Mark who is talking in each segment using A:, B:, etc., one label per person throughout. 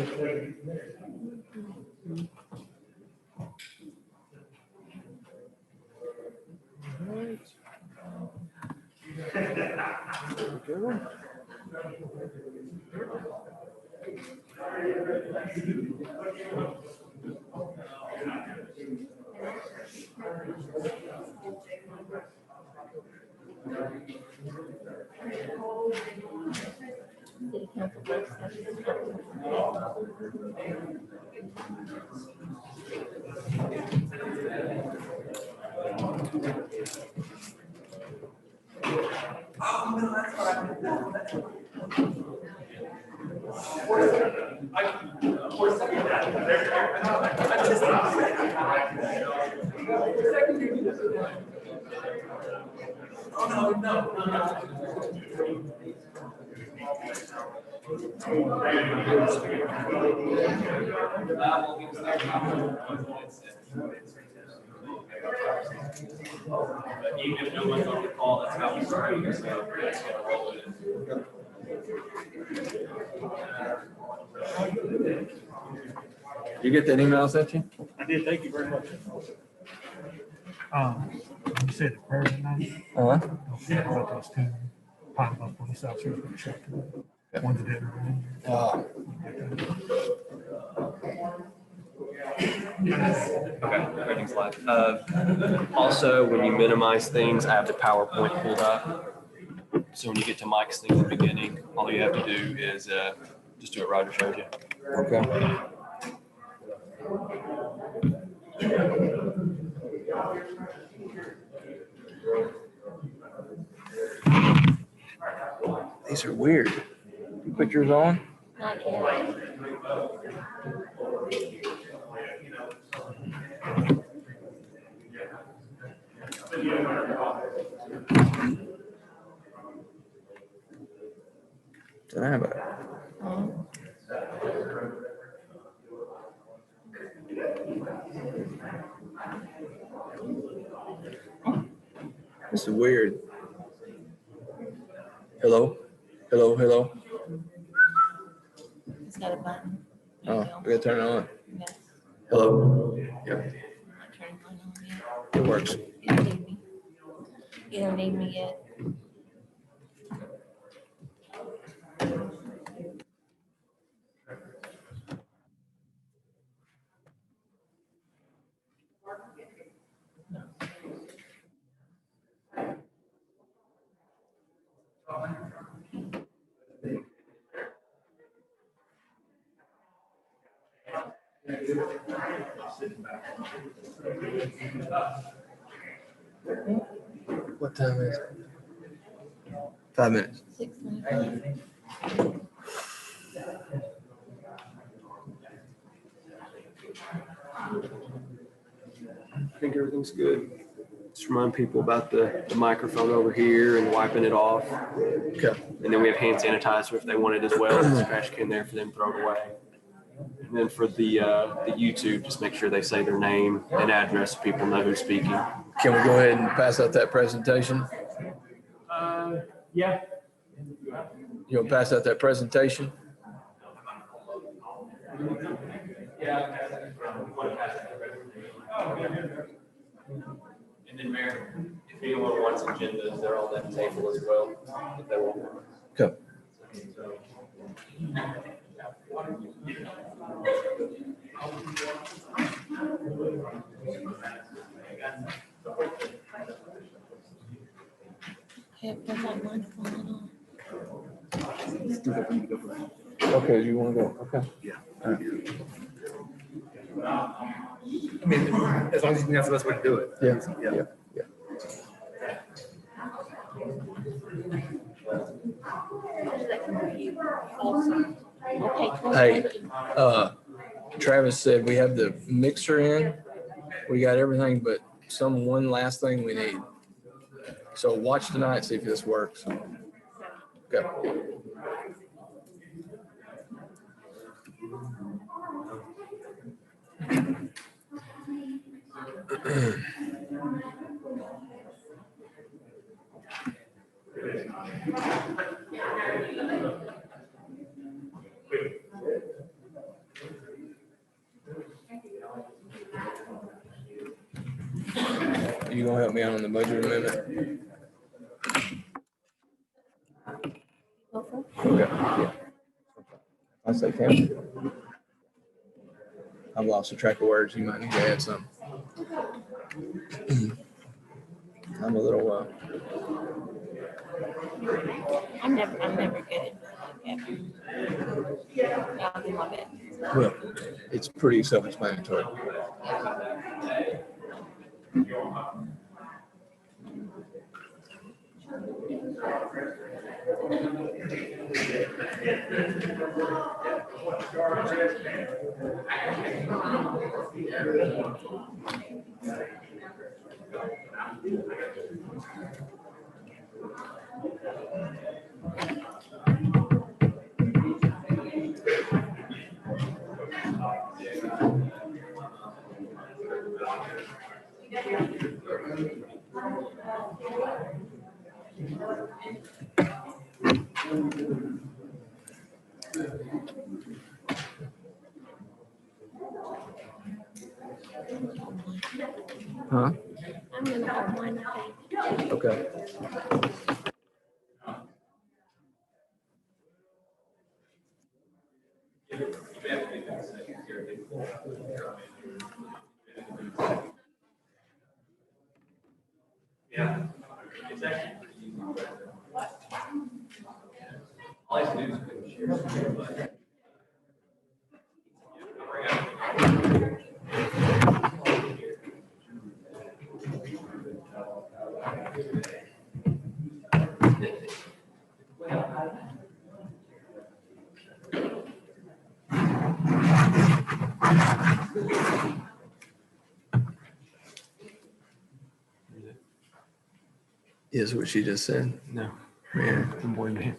A: But even if no one's on the call, that's how we start. It's gonna roll it.
B: You get that email I sent you?
C: I did, thank you very much. You said the prayers tonight?
B: Uh-huh.
C: About those two pop-up police officers were checked. One's a different one.
A: Okay, everything's live. Also, when you minimize things, I have the PowerPoint pulled up. So when you get to Mike's thing at the beginning, all you have to do is just do what Roger showed you.
B: Okay. These are weird. You put yours on?
D: Not yet.
B: Don't have it. This is weird. Hello? Hello, hello?
D: It's got a button.
B: Oh, we gotta turn it on.
D: Yes.
B: Hello? Yep,
D: I'm not turning mine on yet.
B: it works.
D: You don't need me. You don't need me yet.
B: What time is it? 5 minutes.
D: 6 minutes.
A: I think everything's good. Just remind people about the microphone over here and wiping it off.
B: Okay.
A: And then we have hand sanitizer if they want it as well. There's a trash can there for them to throw it away. And then for the YouTube, just make sure they say their name and address so people know who's speaking.
B: Can we go ahead and pass out that presentation?
A: Yeah.
B: You want to pass out that presentation?
A: Yeah. And then Mayor, if anyone wants agendas, they're on that table as well, if they want.
B: Okay.
D: Okay, put that microphone on.
B: Okay, you want to go? Okay.
E: I mean, as long as you think that's the best way to do it.
B: Yeah, yeah, yeah.
D: Okay,
B: Hey, Travis said we have the mixer in. We got everything but one last thing we need. So watch tonight, see if this works. Okay. me out on the budget amendment?
D: Go for it.
B: Okay, yeah. I say Cam. I've lost the track of words. You might need to add some. I'm a little,
D: I'm never good at ever. Yeah, I'll do my best.
B: well, it's pretty self-explanatory. Huh?
D: I'm gonna hold mine, I think.
B: Okay.
A: Yeah. All I have to do is
B: Is what she just said.
A: No,
B: Yeah.
A: boy, man.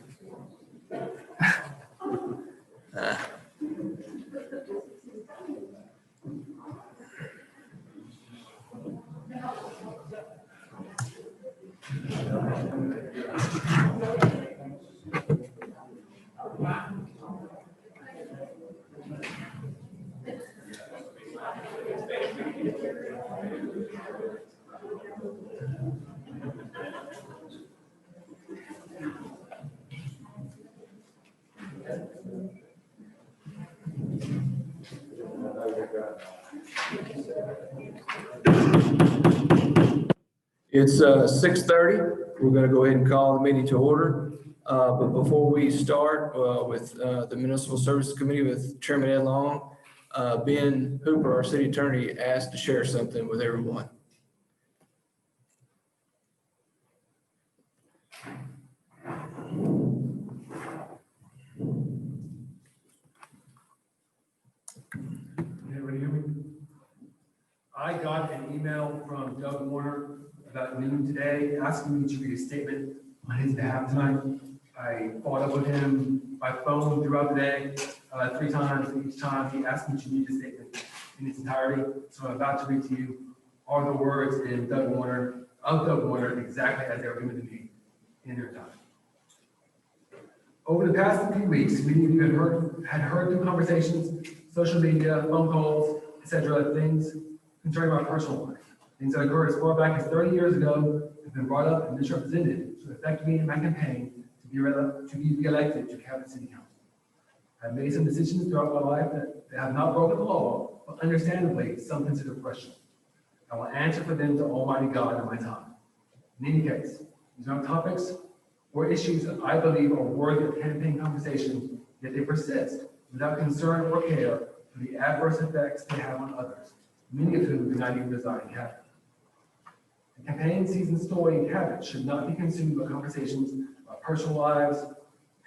B: It's 6:30. We're going to go ahead and call the meeting to order. But before we start with the Municipal Services Committee with Chairman Ed Long, Ben Hooper, our city attorney, asked to share something with everyone.
E: Everybody hear me? I got an email from Doug Warner about noon today, asking me to read a statement on his behalf tonight. I followed up with him by phone throughout the day, 3 times. Each time he asked me to read the statement in its entirety. So I'm about to read to you are the words of Doug Warner, exactly as they were given to me in their time. Over the past few weeks, many of you had heard through conversations, social media, phone calls, etc., things concerning my personal life. Things that occurred as far back as 30 years ago have been brought up and misrepresented to affect me in my campaign to be re-elected to Cabot City Council. I've made some decisions throughout my life that have not broken the law, but understandably, some consider questionable. I will answer for them to Almighty God in my time. In any case, these are topics or issues that I believe are worthy of campaign conversation, yet they persist without concern or care for the adverse effects they have on others, many of whom do not even reside in Cabot. The campaign season story in Cabot should not be consumed by conversations about personal lives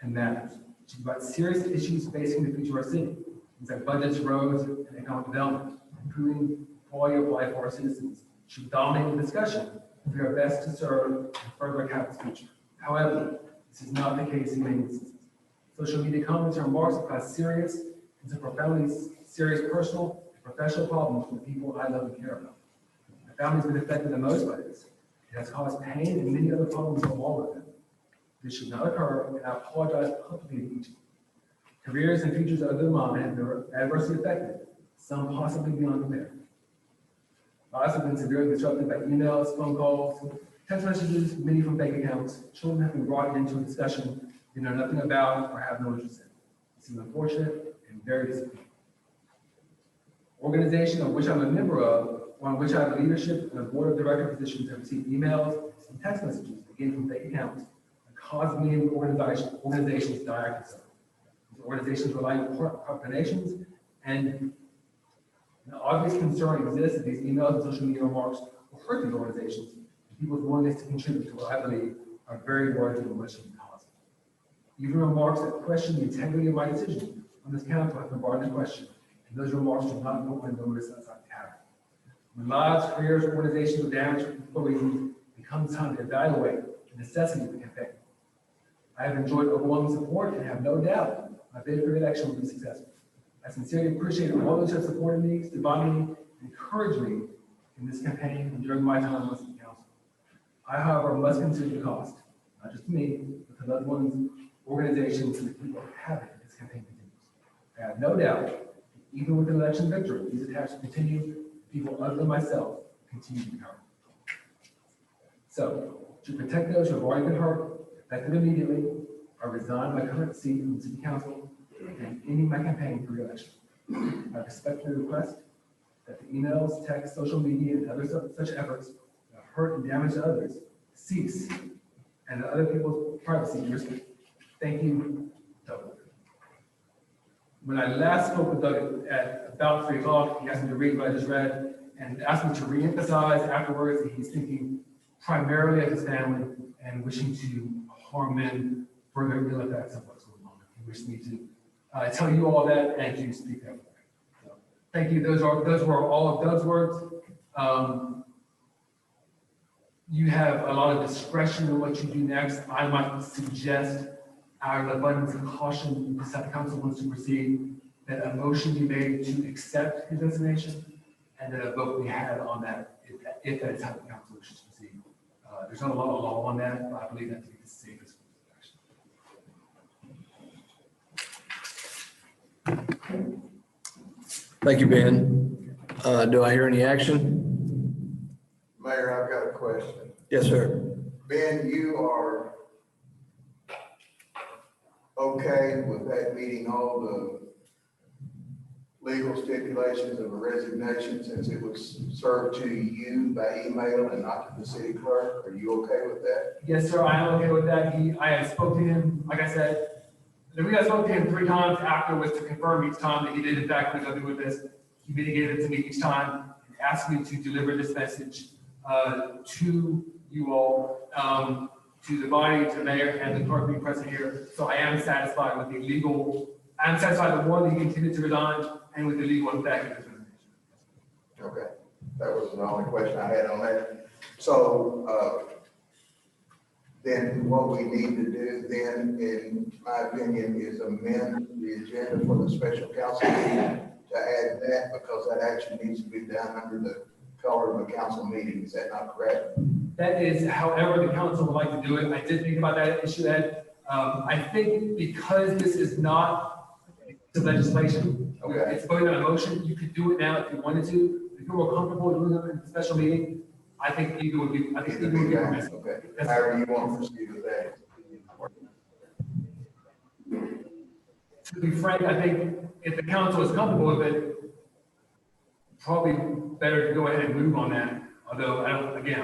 E: and matters. It should be about serious issues facing the future of our city, things like budgets, roads, and economic development, improving quality of life for our citizens. It should dominate the discussion if we are best to serve and further Cabot's future. However, this is not the case in many instances. Social media comments are marked by serious and some profoundly serious personal and professional problems for the people I love and care about. My family's been affected the most by this. It has caused pain and many other problems along with it. This should not occur, and I apologize publicly to each of you. Careers and futures other than mine have been adversely affected, some possibly beyond repair. Lives have been severely disrupted by emails, phone calls, text messages, many from bank accounts. Children have been brought into a discussion they know nothing about or have no interest in. This is unfortunate and very disappointing. Organization of which I'm a member of, or on which I have leadership and a board of director positions, have received emails and text messages, again from fake accounts, that cause me and organizations dire concern. These organizations rely on donations, and an obvious concern exists that these emails and social media remarks will hurt these organizations and people's willingness to contribute to what I believe are very worthy of much needed causes. Even remarks that question the integrity of my decision on this council have been brought into question, and those remarks do not go unnoticed outside the cabinet. When lives, careers, organizations are damaged for reasons, it comes time to evaluate the necessity of the campaign. I have enjoyed overwhelming support and have no doubt my bid for election will be successful. I sincerely appreciate all those who have supported me, stood by me, and encouraged me in this campaign and during my time on the city council. I, however, must consider the cost, not just to me, but to loved ones, organizations, and the people who have it as this campaign continues. I have no doubt that even with an election victory, these attacks will continue. People other than myself continue to be hurt. So, to protect those who have already been hurt, effective immediately, I resign my current seat on the city council and ending my campaign for re-election. I respectfully request that the emails, text, social media, and other such efforts that hurt and damage others cease, and that other people's privacy be respected. Thank you, Doug. When I last spoke with Doug at about 3 o'clock, he asked me to read what I just read and asked me to reemphasize afterwards that he's thinking primarily of his family and wishing to harm men further ill effects of what's going on. He wished me to tell you all that and to speak up. So, thank you. Those were all of Doug's words. You have a lot of discretion in what you do next. I might suggest, out of abundance of caution, the council wants to proceed, that a motion be made to accept his resignation, and that a vote be had on that, if that is how the council wishes to proceed. There's not a lot of law on that, but I believe that to be the safest action.
B: Thank you, Ben. Do I hear any action?
F: Mayor, I've got a question.
B: Yes, sir.
F: Ben, you are okay with that meeting all the legal stipulations of a resignation since it was served to you by email and not to the city clerk? Are you okay with that?
E: Yes, sir, I am okay with that. I had spoke to him, like I said, the reason I spoke to him 3 times after was to confirm each time that he did in fact want to go through with this. He mitigated it to me each time and asked me to deliver this message to you all, to the body, to the mayor, and the clerk being present here. So I am satisfied with the legal, I'm satisfied with one, that he continued to resign, and with the legal effect of his resignation.
F: Okay, that was the only question I had on that. So, then what we need to do then, in my opinion, is amend the agenda for the special council meeting to add that, because that action needs to be done under the color of a council meeting. Is that not correct?
E: That is however the council would like to do it. I did think about that issue, Ed. I think because this is not the legislation,
F: Okay.
E: it's voting on a motion, you could do it now if you wanted to. If you're more comfortable doing it in a special meeting, I think either would be, permissible.
F: Okay, however you want to proceed with that.
E: To be frank, I think if the council is comfortable with it, probably better to go ahead and move on that. Although I don't, again,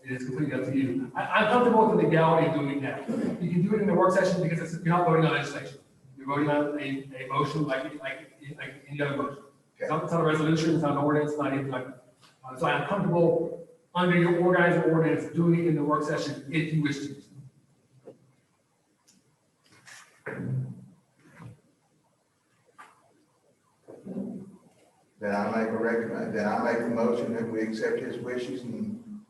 E: it is completely up to you. I'm comfortable with the legality of doing it now. You can do it in the work session because you're not voting on legislation. You're voting on a motion like any other motion. It's not a resolution, it's not an ordinance, not anything like that. So I'm comfortable under your organized ordinance doing it in the work session if you wish to.
F: Then I make a motion that we accept his wishes and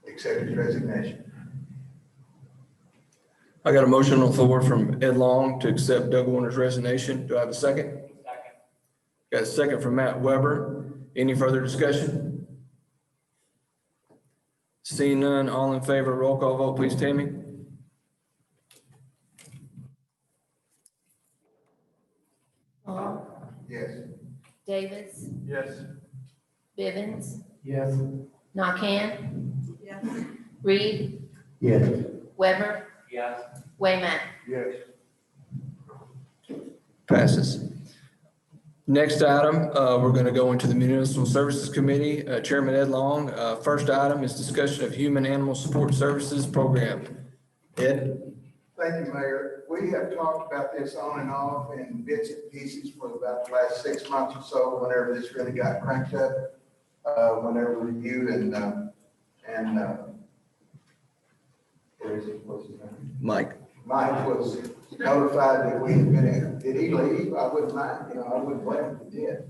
F: accept his resignation.
B: I got a motion on the floor from Ed Long to accept Doug Warner's resignation. Do I have a second? Second. Got a second from Matt Weber. Any further discussion? Seeing none, all in favor, roll call vote, please, Tammy.
D: Hall,
F: Yes.
D: Davis,
C: Yes.
D: Bivens,
E: Yes.
D: Narcan,
G: Yes.
D: Reed,
F: Yes.
D: Weber,
A: Yes.
D: Wayman.
F: Yes.
B: Passes. Next item, we're going to go into the Municipal Services Committee. Chairman Ed Long, first item is discussion of Human Animal Support Services Program. Ed?
F: Thank you, Mayor. We have talked about this on and off in bits and pieces for about the last 6 months or so, whenever this really got cranked up. Whenever you and where is it? What's his name?
B: Mike.
F: Mike was notified that we had been in. Did he leave? I wouldn't mind, I wouldn't blame him if he did.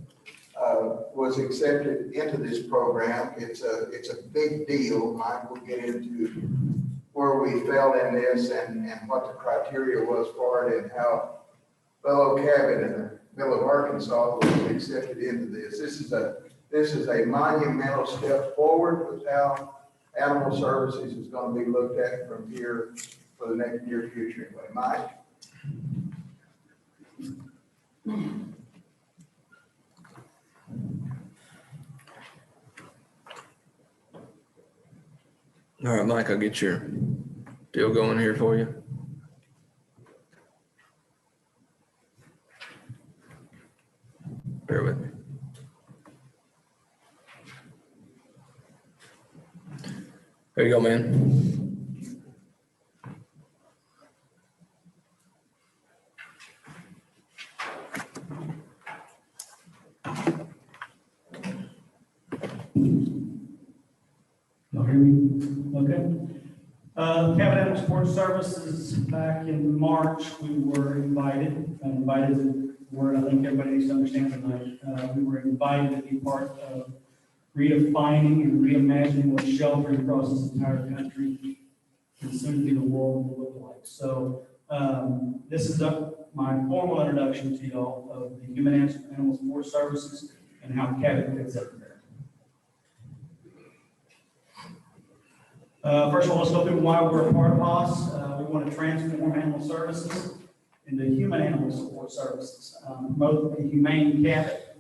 F: Was accepted into this program. It's a big deal. Mike will get into where we fell in this and what the criteria was for it and how fellow Cabot in the middle of Arkansas was accepted into this. This is a monumental step forward with how animal services is going to be looked at from here for the next near future anyway. Mike?
B: All right, Mike, I'll get your deal going here for you. Bear with me. There you go, man.
H: Y'all hear me? Okay. Cabot Animal Support Services, back in March, we were invited is a word I think everybody needs to understand tonight. We were invited to be part of redefining and reimagining what sheltering across this entire country and soon to be the world will look like. So this is my formal introduction to y'all of the Human Animal Support Services and how Cabot fits up there. First of all, let's go through why we're a part of HOS. We want to transform animal services into human animal support services. Promote a humane Cabot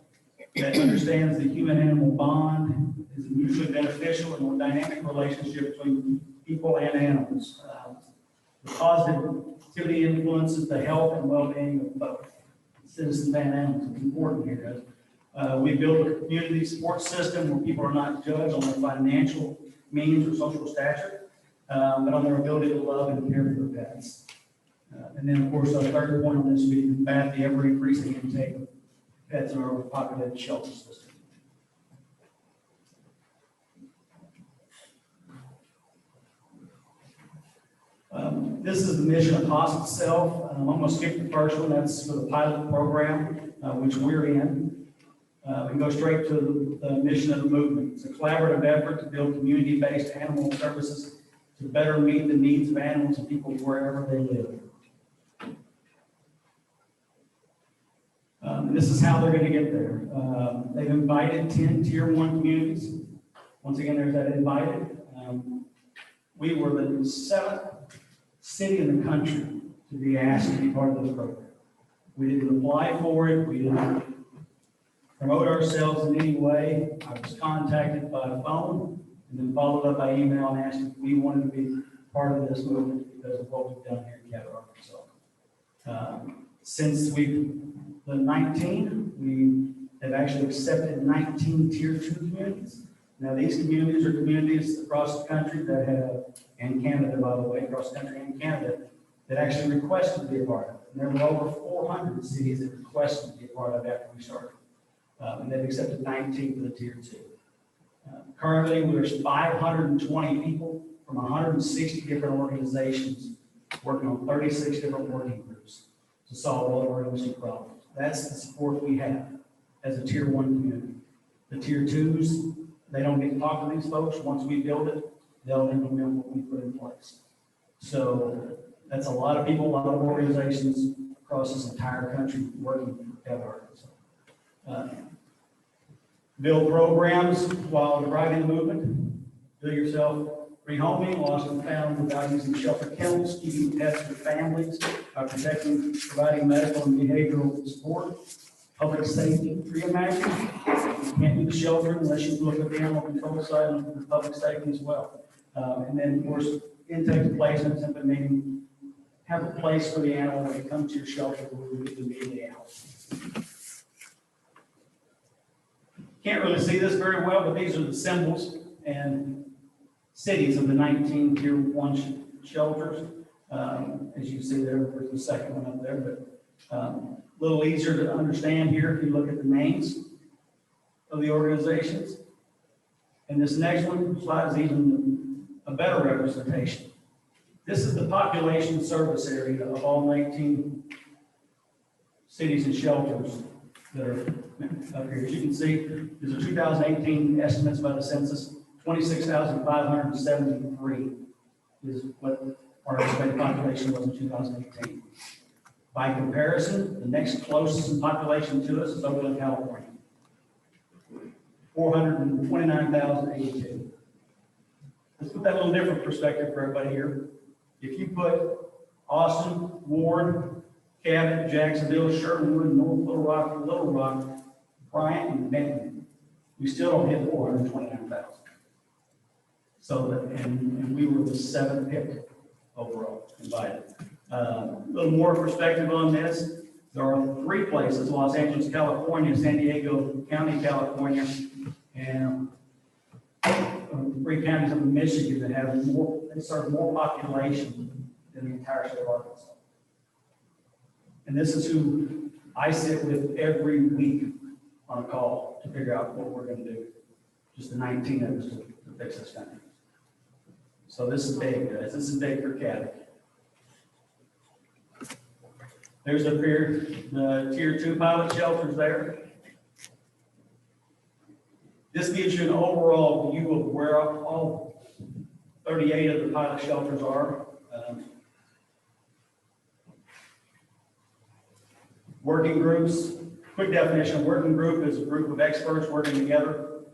H: that understands the human-animal bond is a mutually beneficial and more dynamic relationship between people and animals. The positivity influences the health and well-being of both citizens and animals. It's important here. We build a community support system where people are not judged on their financial means or social stature, but on their ability to love and care for their pets. And then, of course, our third point on this would be to combat the ever-increasing intake of pets in our overpopulated shelter system. This is the mission of HOS itself. I'm going to skip the first one. That's for the pilot program, which we're in. We can go straight to the mission of the movement. It's a collaborative effort to build community-based animal services to better meet the needs of animals and people wherever they live. And this is how they're going to get there. They've invited 10 Tier 1 communities. Once again, there's that invited. We were the 7th city in the country to be asked to be part of this program. We didn't apply for it. We didn't promote ourselves in any way. I was contacted by phone and then followed up by email and asked if we wanted to be part of this movement because of what we've done here in Cabot, Arkansas. Since we've done 19, we have actually accepted 19 Tier 2 communities. Now, these communities are communities across the country that have, and Canada, by the way, across the country and Canada, that actually requested to be a part of it. And there were over 400 cities that requested to be a part of it after we started. And they've accepted 19 for the Tier 2. Currently, there's 520 people from 160 different organizations working on 36 different working groups to solve all of our industry problems. That's the support we have as a Tier 1 community. The Tier 2s, they don't get to talk to these folks. Once we build it, they'll implement what we put in place. So that's a lot of people, a lot of organizations across this entire country working for Cabot, Arkansas. Build programs while driving the movement. Do yourself rehoming, lost and found without using shelter kennels, keeping pets with families, protecting, providing medical and behavioral support. public safety reimagined. You can't do the shelter unless you look at the animal control side and the public safety as well. And then, of course, intake placement, simply meaning have a place for the animal when it comes to your shelter where we get immediately out. Can't really see this very well, but these are the symbols and cities of the 19 tier 1 shelters. As you see there's the second one up there, but a little easier to understand here if you look at the names of the organizations. And this next one slide is even a better representation. This is the population service area of all 19 cities and shelters that are up here. As you can see, these are 2018 estimates by the census. 26,573 is what our estimated population was in 2018. By comparison, the next closest in population to us is Oakland, California. 429,082. Let's put that a little different perspective for everybody here. If you put Austin, Ward, Cabot, Jacksonville, Sherwood, North Little Rock, Bryant, and Benton, we still don't hit 429,000. So that, and we were the 7th pick overall invited. A little more perspective on this. There are 3 places: Los Angeles, California, San Diego County, California, and 3 counties of Michigan that have more, they serve more population than the entire state of Arkansas. And this is who I sit with every week on a call to figure out what we're going to do. Just the 19 of us to fix this country. So this is big, guys. This is big for Cabot. There's up here the tier 2 pilot shelters there. This gives you an overall view of where all 38 of the pilot shelters are. Working groups, quick definition, working group is a group of experts working together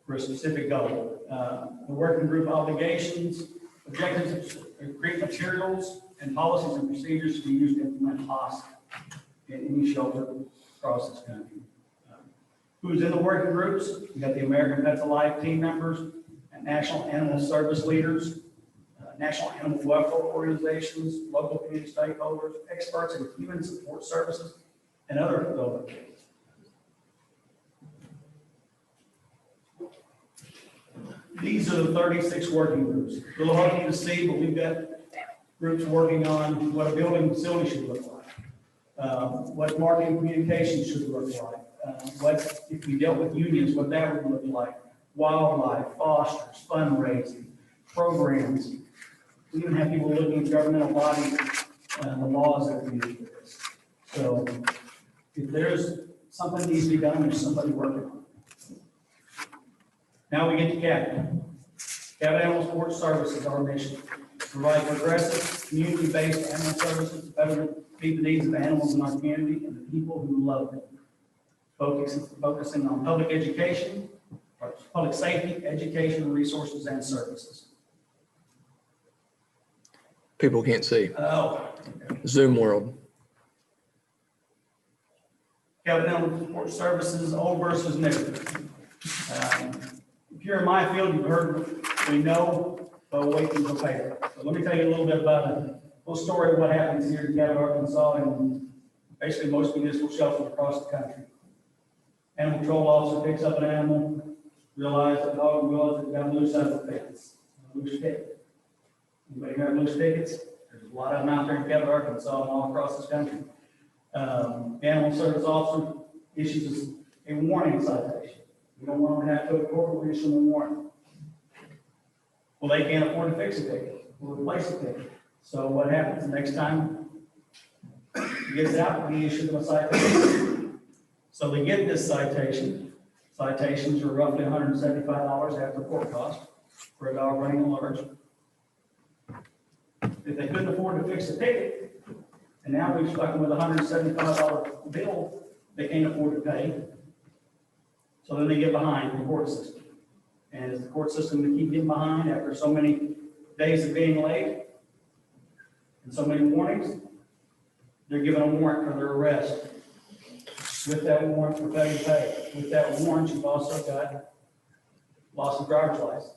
H: for a specific goal. The working group obligations, objectives, create materials and policies and procedures to be used to implement HOS in any shelter across this country. Who's in the working groups? You got the American Pets Alive team members, and National Animal Service leaders, National Animal Welfare organizations, local community stakeholders, experts in human support services, and other relevant. These are the 36 working groups. A little hard to see, but we've got groups working on what a building facility should look like, what marketing communications should look like, what, if we dealt with unions, what that would look like, wildlife, fosters, fundraising, programs. We even have people looking at governmental bodies and the laws that we use for this. So if there's something that needs to be done, there's somebody working on it. Now we get to Cabot. Cabot Animal Support Services, our mission. Provide progressive, community-based animal services to better meet the needs of animals in our community and the people who love them. Focusing on public education, public safety, education, resources, and services.
B: People can't see.
H: Oh.
B: Zoom world.
H: Cabot Animal Support Services, old versus new. If you're in my field, you've heard, we know, but wait and prepare. So let me tell you a little bit about a little story of what happens here in Cabot, Arkansas, and basically most municipal shelters across the country. Animal control officer picks up an animal, realizes that dog was got loose out of the fence. A loose ticket. Anybody heard of loose tickets? There's a lot of them out there in Cabot, Arkansas, and all across this country. The animal service officer issues a warning citation. We don't want to have to go to court, we issue them a warning. Well, they can't afford to fix a ticket or replace a ticket. So what happens the next time he gets out, we issue them a citation. So they get this citation. Citations are roughly $175 after court cost for a dog running a large. If they couldn't afford to fix the ticket, and now we've stuck them with a $175 bill they can't afford to pay. So then they get behind in the court system. And as the court system to keep getting behind after so many days of being late and so many warnings, they're given a warrant for their arrest. with that warrant for failure to pay. With that warrant, you've also got loss of driver's license.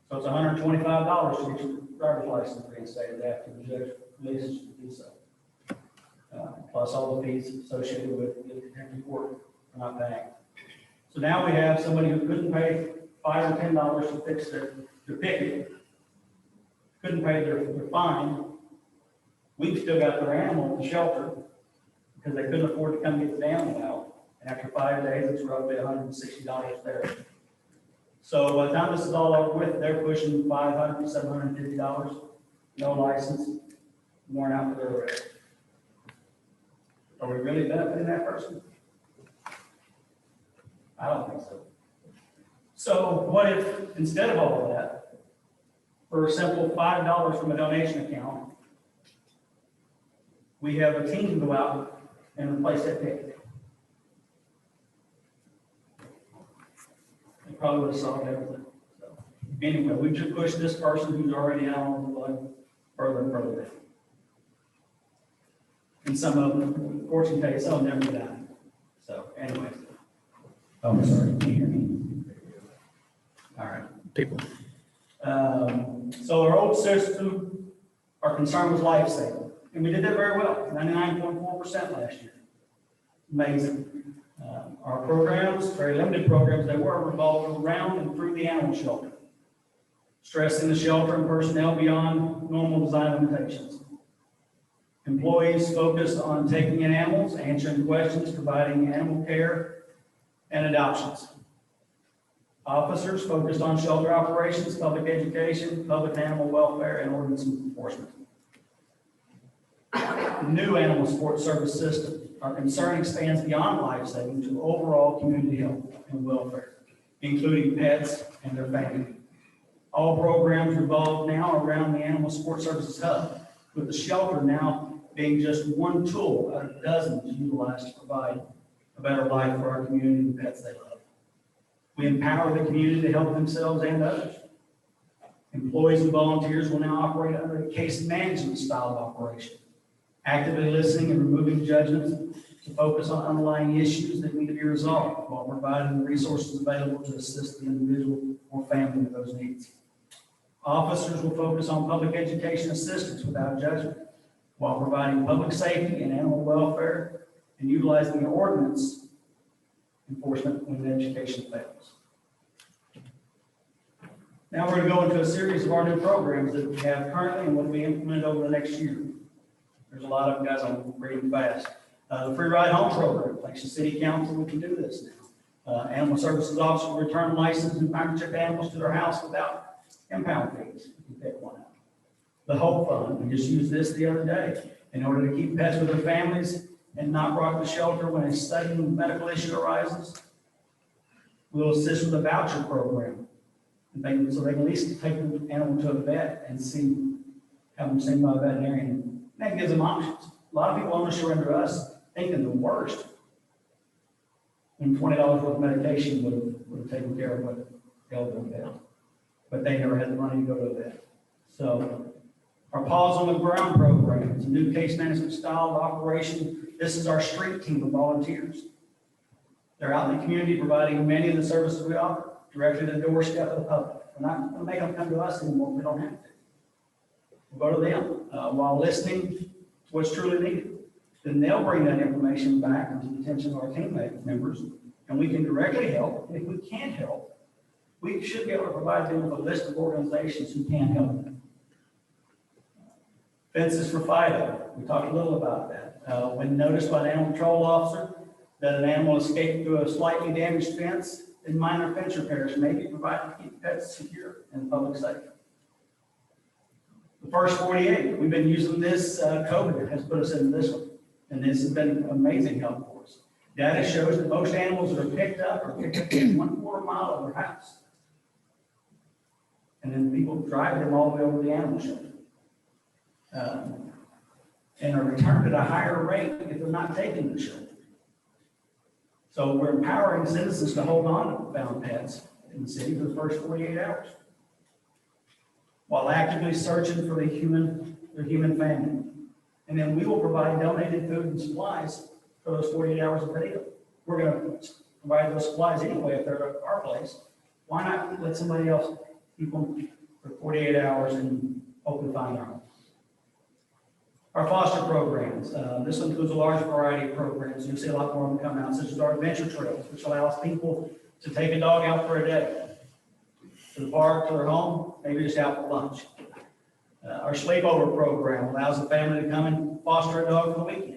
H: So it's $125 to get your driver's license reinstated after the judge releases you to do so. Plus all the fees associated with the county court for not paying. So now we have somebody who couldn't pay $5 or $10 to fix their ticket, couldn't pay their fine. We've still got their animal at the shelter because they couldn't afford to come get the animal out. And after 5 days, it's roughly $160 there. So by the time this is all over with, they're pushing $500, $750, no license, worn out for their arrest. Are we really benefiting that person? I don't think so. So what if, instead of all of that, for a simple $5 from a donation account, we have a team go out and replace that ticket? It probably would have solved everything. So, anyway, we just push this person who's already out on the blood further and further down. And some of them, fortune tells you, some of them never die. So, anyway. Oh, I'm sorry, can you hear me? All right.
B: People.
H: So our old system, our concern was life saving, and we did that very well, 99.4% last year. Amazing. Our programs, very limited programs, they were revolved around and through the animal shelter, stressing the shelter and personnel beyond normal design limitations. Employees focused on taking in animals, answering questions, providing animal care and adoptions. Officers focused on shelter operations, public education, public and animal welfare, and ordinance enforcement. The new animal support service system, our concern expands beyond life saving to overall community health and welfare, including pets and their family. All programs revolve now around the animal support services hub, with the shelter now being just one tool out of dozens utilized to provide a better life for our community and the pets they love. We empower the community to help themselves and others. Employees and volunteers will now operate under a case management style of operation, actively listening and removing judgments to focus on underlying issues that need to be resolved while providing the resources available to assist the individual or family with those needs. Officers will focus on public education assistance without judgment while providing public safety and animal welfare and utilizing the ordinance enforcement when education fails. Now we're going to go into a series of our new programs that we have currently and will be implemented over the next year. There's a lot of them, guys, I'm reading fast. The free ride home program, thanks to city council, we can do this now. Animal services officer will return licensed and microchip animals to their house without impound fees. You can pick one out. The Hope Fund, we just used this the other day in order to keep pets with their families and not brought to the shelter when a sudden medical issue arises. We'll assist with a voucher program, and so they can at least take the animal to a vet and have them seen by a veterinarian. That gives them options. A lot of people only surrender us thinking the worst, when $20 worth of medication would have taken care of what ailed them vet. But they never had the money to go to a vet. So our Paws on the Ground program, it's a new case management style of operation. This is our street team of volunteers. They're out in the community providing many of the services we offer directly to the doorstep of the public. We're not going to make them come to us anymore. We don't have to. We'll go to them while listening to what's truly needed. Then they'll bring that information back into the attention of our team members, and we can directly help. And if we can't help, we should be able to provide them with a list of organizations who can help them. Fences for FIDO. We talked a little about that. When noticed by an animal control officer that an animal escaped through a slightly damaged fence, then minor fence repairs may be provided to keep pets secure and public safe. The first 48, we've been using this, COVID has put us in this one, and this has been amazing help for us. Data shows that most animals that are picked up within 1/4 mile of their house. And then people drive them all the way over to the animal shelter. And are returned at a higher rate if they're not taken to the shelter. So we're empowering citizens to hold on to found pets in the city for the first 48 hours, while actively searching for their human family. And then we will provide donated food and supplies for those 48 hours of video. We're gonna provide those supplies anyway if they're at our place. Why not let somebody else keep them for 48 hours and hopefully find their home? Our foster programs, this includes a large variety of programs. You'll see a lot more of them come out, such as our adventure trails, which allows people to take a dog out for a day, to the park, to their home, maybe just out for lunch. Our sleepover program allows the family to come and foster a dog for the weekend.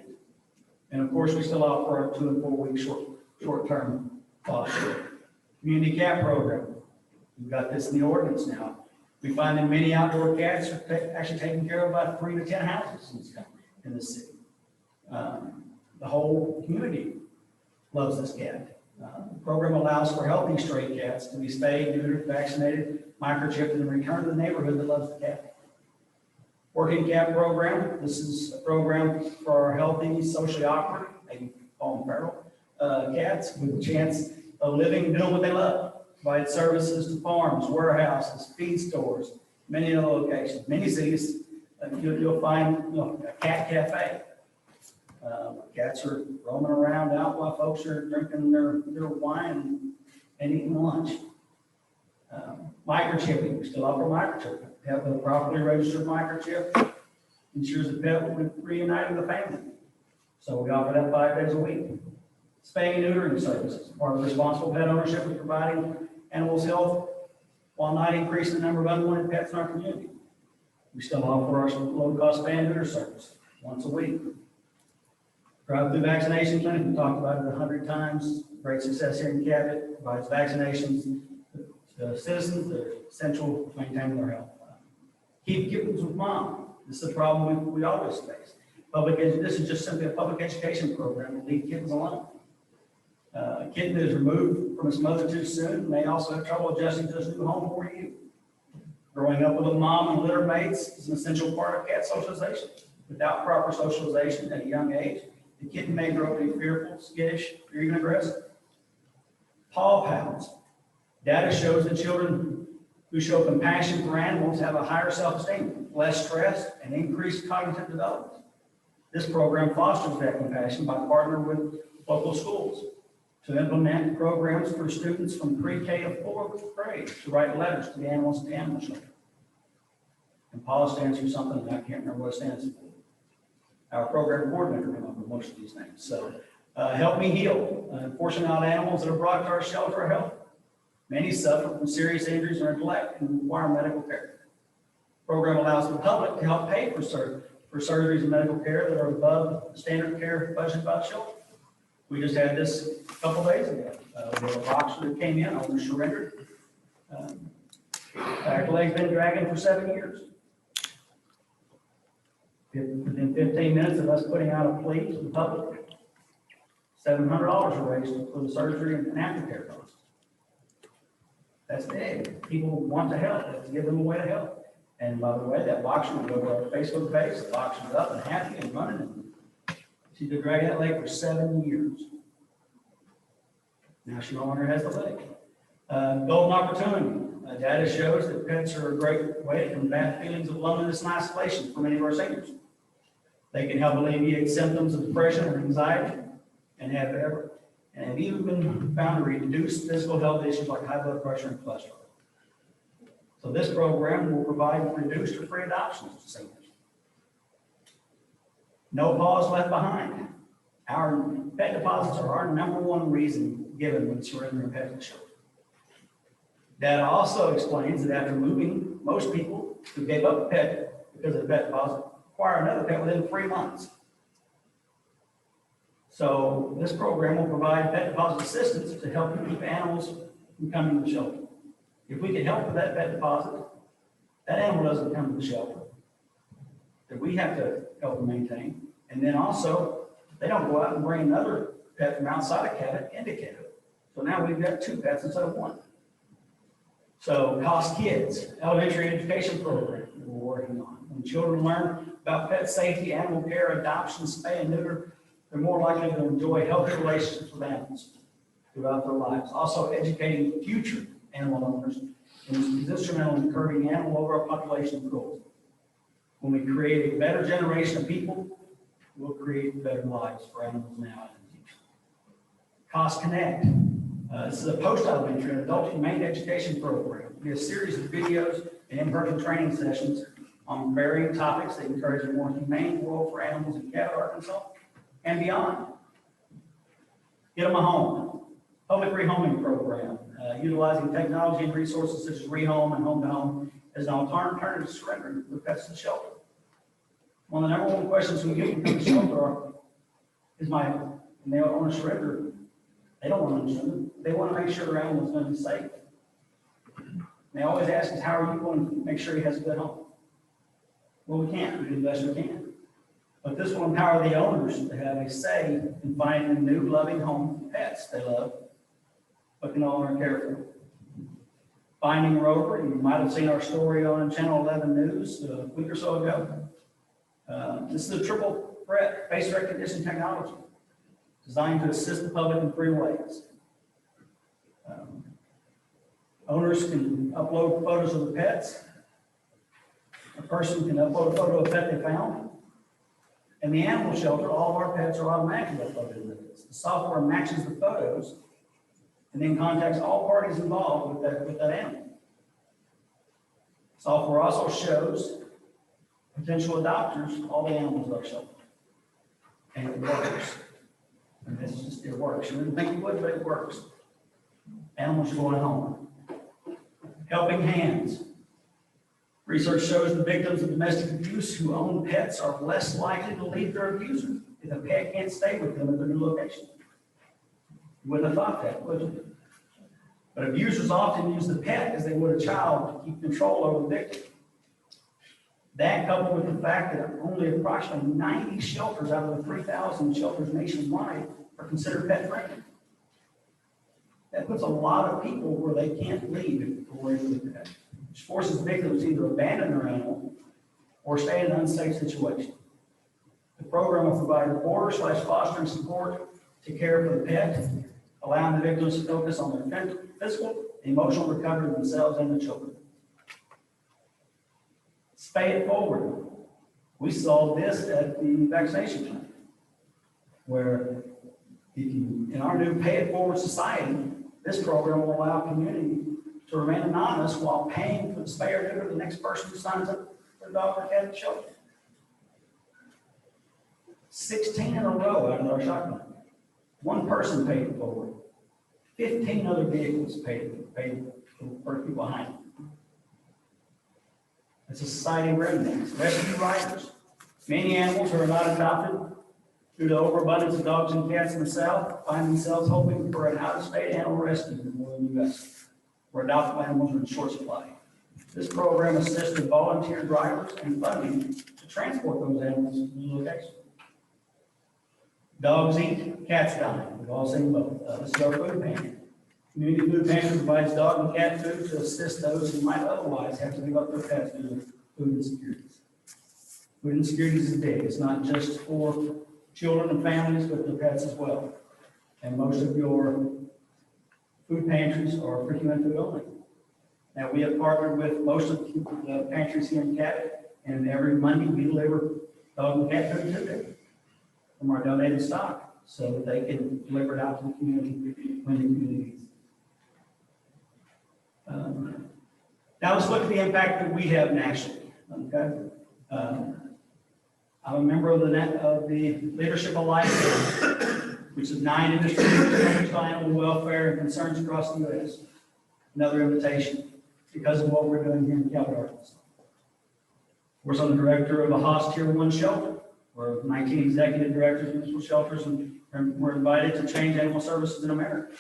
H: And of course, we still offer our 2 and 4 week short-term foster. Community cat program. We've got this in the ordinance now. We find that many outdoor cats are actually taking care of about 3 to 10 houses in the city. The whole community loves this cat. The program allows for healthy stray cats to be spayed, neutered, vaccinated, microchipped, and returned to the neighborhood that loves the cat. Working cat program. This is a program for our healthy, socially awkward, maybe call them feral, cats with a chance of living and doing what they love. Provide services to farms, warehouses, feed stores, many other locations. Many cities, you'll find a cat cafe. Cats are roaming around out while folks are drinking their wine and eating lunch. Microchipping, we still offer microchipping. Have a properly registered microchip ensures the pet will be reunited with the family. So we offer that 5 days a week. Spaying and neutering services. Part of responsible pet ownership is providing animals health while not increasing the number of unwanted pets in our community. We still offer our low-cost spay and neuter service once a week. Drive-through vaccination clinic, we talked about it 100 times. Great success here in Cabot. Provides vaccinations to citizens that are essential to maintaining their health. Keep kittens with mom. This is a problem we always face. This is just simply a public education program to leave kittens alone. A kitten that is removed from its mother too soon may also have trouble adjusting to its new home for you. Growing up with a mom and litter mates is an essential part of cat socialization. Without proper socialization at a young age, the kitten may grow to be fearful, skittish, or even aggressive. Paw pals. Data shows that children who show compassion for animals have a higher self-esteem, less stress, and increased cognitive development. This program fosters that compassion by partnering with local schools to implement programs for students from pre-K to 4th grade to write letters to the animals at the animal shelter. And Paul stands for something that I can't remember what it stands for. Our program coordinator came up with most of these things. So help me heal. Unfortunately, not animals that are brought to our shelter are healthy. Many suffer from serious injuries or neglect and require medical care. The program allows the public to help pay for surgeries and medical care that are above the standard care budget by the shelter. We just had this a couple days ago. We had a boxer that came in, owner surrendered. Back leg's been dragging for 7 years. Within 15 minutes of us putting out a plea to the public, $700 were raised for the surgery and aftercare costs. That's big. People want to help. Let's give them a way to help. And by the way, that boxer will go to our Facebook page. The boxer's up and happy and running. And she's been dragging that leg for 7 years. Now she no longer has the leg. Golden opportunity. Data shows that pets are a great way to combat feelings of loneliness and isolation for many of our seniors. They can help alleviate symptoms of depression and anxiety and have even been found to reduce physical health issues like high blood pressure and cholesterol. So this program will provide reduced or free adoptions to seniors. No paws left behind. Our pet deposits are our #1 reason given when surrendering a pet to the shelter. Data also explains that after moving, most people who gave up a pet because of the pet deposit acquire another pet within 3 months. So this program will provide pet deposit assistance to help keep animals from coming to the shelter. If we can help with that pet deposit, that animal doesn't come to the shelter, that we have to help them maintain. And then also, they don't go out and bring another pet from outside of Cabot into Cabot. So now we've got 2 pets instead of 1. So Cost Kids, elementary education program that we're working on. When children learn about pet safety, animal care, adoption, spay and neuter, they're more likely to enjoy healthy relationships with animals throughout their lives. Also educating future animal owners is instrumental in curbing animal overpopulation cruelty. When we create a better generation of people, we'll create better lives for animals now and in the Cost Connect. This is a post-elementary and adult humane education program. It'll be a series of videos and in-person training sessions on varying topics that encourage a more humane world for animals in Cabot, Arkansas, and beyond. Get them a home. Public rehoming program, utilizing technology and resources such as rehome and home-to-home as an alternative to surrendering the pets to shelter. One of the number one questions we get from the shelter is and they want to surrender. They don't want to surrender. They want to make sure their animal is going to be safe. They always ask us, how are you going to make sure he has a good home? Well, we can't. We do the best we can. But this will empower the owners to have a say in finding a new loving home for pets they love, but can no longer care for. Finding Rover, you might have seen our story on Channel 11 News a week or so ago. This is a triple threat face recognition technology designed to assist the public in 3 ways. Owners can upload photos of the pets. A person can upload a photo of a pet they found. In the animal shelter, all of our pets are automatically uploaded to this. The software matches the photos and then contacts all parties involved with that animal. Software also shows potential adopters all the animals in our shelter. And it works. And it works. You wouldn't think it would, but it works. Animals going home. Helping hands. Research shows the victims of domestic abuse who own pets are less likely to leave their abuser if a pet can't stay with them at their new location. You wouldn't have thought that, would you? But abusers often use the pet as they would a child to keep control over the victim. That, coupled with the fact that only approximately 90 shelters out of the 3,000 shelters nationwide are considered pet friendly. That puts a lot of people where they can't leave if they're worried for the pet, which forces victims to either abandon their animal or stay in an unsafe situation. The program will provide reporter/fostering support to care for the pet, allowing the victims to focus on their physical and emotional recovery of themselves and the children. Pay it forward. We saw this at the vaccination clinic, where in our new Pay It Forward society, this program will allow community to remain anonymous while paying for the spay or neuter of the next person who signs up for a dog or cat at the shelter. 16 in a row out of our shotgun. One person paid it forward. 15 other vehicles paid for people behind them. It's a society of rednecks. Rescue riders. Many animals who are not adopted due to overabundance of dogs and cats in the South find themselves hoping for an out-of-state animal rescue in the northern U.S., where adoptable animals are in short supply. This program assists with volunteer drivers and funding to transport those animals to the location. Dogs eat, cats die. We've all seen both. This is our food pantry. Community food pantry provides dog and cat food to assist those who might otherwise have to give up their pets due to food insecurities. Food insecurities is big. It's not just for children and families, but their pets as well. And most of your food pantries are for human food only. Now, we have partnered with most of the pantries here in Cabot, and every Monday we deliver dog and cat food to them from our donated stock so that they can deliver it out to the community when the community needs it. Now let's look at the impact that we have nationally. Okay, I'm a member of the Leadership Alliance, which is 9 industry focused on animal welfare and concerns across the U.S. Another invitation because of what we're doing here in Cabot, Arkansas. Of course, I'm the director of a Haas Tier 1 shelter, where 19 executive directors of municipal shelters and we're invited to change animal services in America.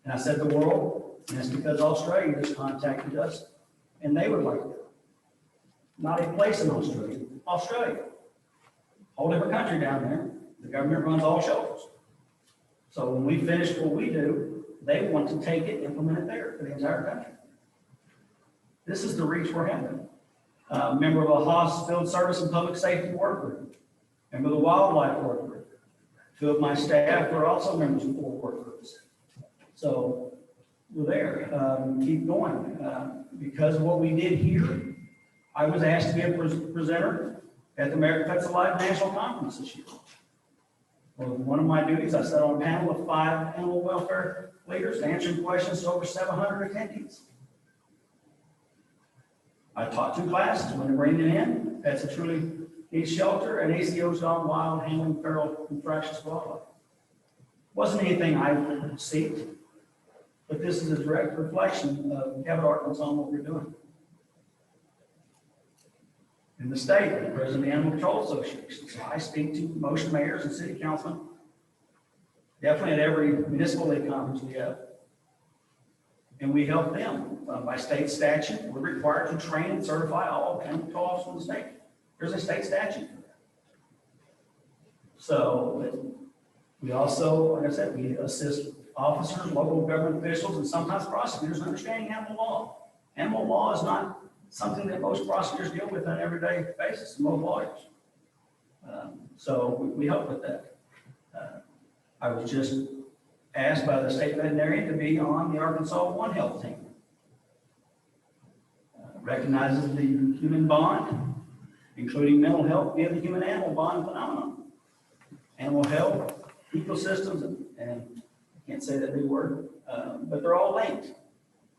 H: And I said the world. And that's because Australia has contacted us and they would like to. Not a place in Australia, Australia. Whole different country down there. The government runs all shelters. So when we finish what we do, they want to take it, implement it there for the entire country. This is the reach we're having. Member of a Haas Field Service and Public Safety Work Group. Member of the Wildlife Work Group. 2 of my staff are also members of 4 work groups. So we're there. Keep going. Because of what we did here, I was asked to be a presenter at the American Pets Alive National Conference this year. Well, one of my duties, I sat on a panel of 5 animal welfare leaders answering questions to over 700 attendees. I taught 2 classes when they bring it in. That's a truly needs shelter and ACO's gone wild handling feral and fractious wildlife. Wasn't anything I would seek, but this is a direct reflection of Cabot, Arkansas, and what we're doing. In the state, I'm president of the Animal Control Association, so I speak to most mayors and city councilmen, definitely at every municipal league conference we have. And we help them. By state statute, we're required to train and certify all animal control officers in the state. There's a state statute for that. So we also, like I said, we assist officers, local government officials, and sometimes prosecutors in understanding animal law. Animal law is not something that most prosecutors deal with on an everyday basis, most lawyers. So we help with that. I was just asked by the state veterinarian to be on the Arkansas One Health team. Recognizes the human bond, including mental health via the human-animal bond phenomenon. Animal health, ecosystems, and I can't say that big word, but they're all linked.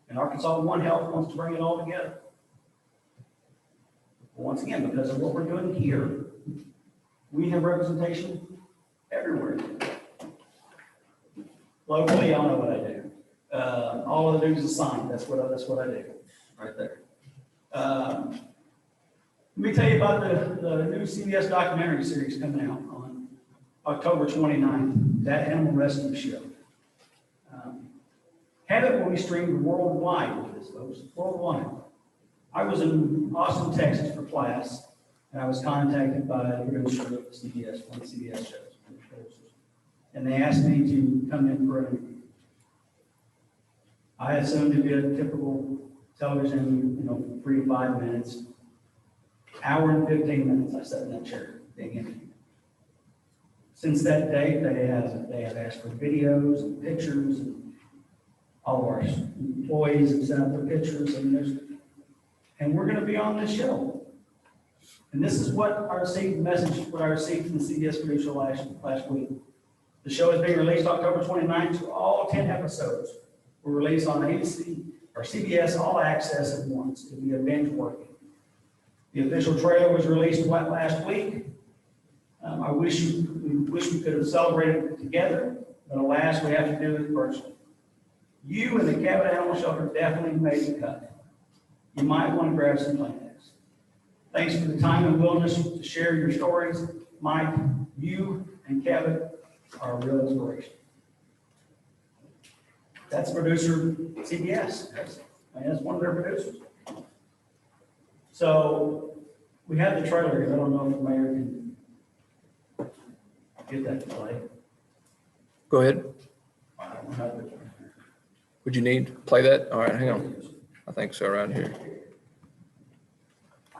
H: And Arkansas One Health wants to bring it all together. Once again, because of what we're doing here, we have representation everywhere. Locally, y'all know what I do. All of the dues assigned, that's what I do, right there. Let me tell you about the new CBS documentary series coming out on October 29th, That Animal Rescue Show. Cabot will be streamed worldwide with this, folks, worldwide. I was in Austin, Texas for class, and I was contacted by the producer of CBS, one of the CBS shows. And they asked me to come in for an interview. I assumed it'd be a typical television, 3 to 5 minutes. Hour and 15 minutes I sat in that chair being interviewed. Since that date, they have asked for videos and pictures, and all of our employees have sent out their pictures, and we're going to be on this show. And this is what I received from the CBS producer last week. The show is being released October 29th, so all 10 episodes were released on ABC or CBS All Access at once. It'll be a binge working. The official trailer was released last week. We wish we could have celebrated it together, but alas, we have to do it virtually. You and the Cabot Animal Shelter definitely made the cut. You might want to grab some Kleenex. Thanks for the time and willingness to share your stories. Mike, you and Cabot are a real inspiration. That's producer CBS. That's one of their producers. So we have the trailer here. I don't know if the mayor can get that to play.
B: Go ahead.
H: I don't have it.
B: Would you need to play that? All right, hang on. I think so, right here.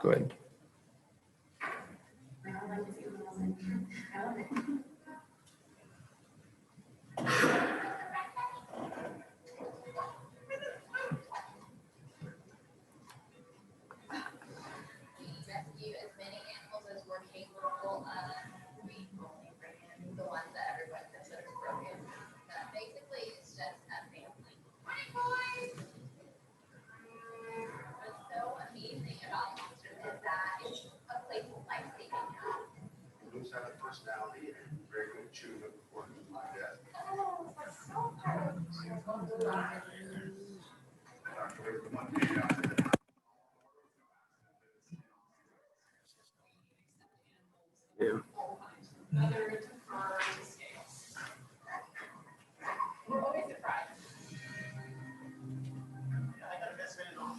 B: Go ahead.
G: Rescue as many animals as we're capable of. We only bring in the ones that everyone considers broken. Basically, it's just a family. What's so amazing about monsters is that it's a playful, life-saving job.
I: Moose had a personality and very good chewing before my death.
G: Oh, that's so cool.
B: Yeah.
G: Whether to fur to scales. We're always surprised.
I: I got a best friend off,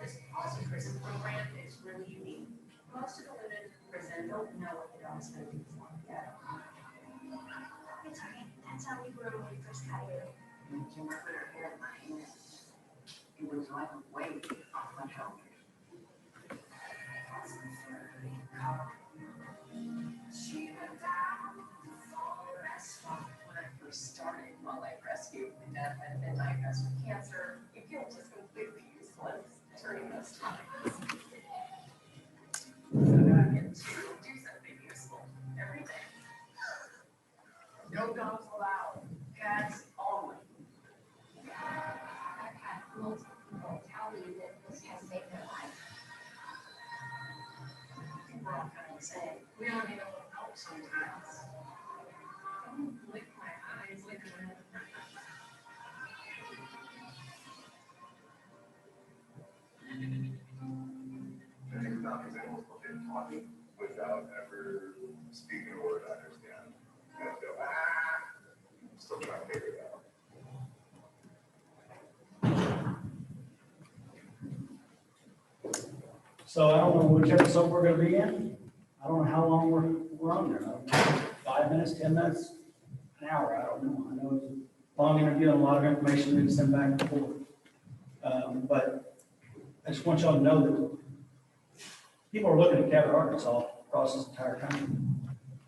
J: This foster prison program is really unique. Most of the women in prison don't know what the dog's going to do for them yet. It's okay. That's how we were when we first got here. And Kim put her hair in my hand. It was like a weight off my shoulders. She went down for the restaurant. When I first started wildlife rescue, my dad had been diagnosed with cancer. You feel just completely useless during those times.
G: mortality that this has saved their life.
J: I think we're all kind of the same. We all need a little help sometimes. Don't lick my eyes, lick my.
I: I think about these animals will get talking without ever speaking a word I understand. And I go, I'm still trying to figure it out.
H: So I don't know which episode we're gonna be in. I don't know how long we're on there. I don't know, 5 minutes, 10 minutes, an hour, I don't know. I know it's a long interview and a lot of information to send back and forth. But I just want y'all to know that people are looking at Cabot, Arkansas across this entire country,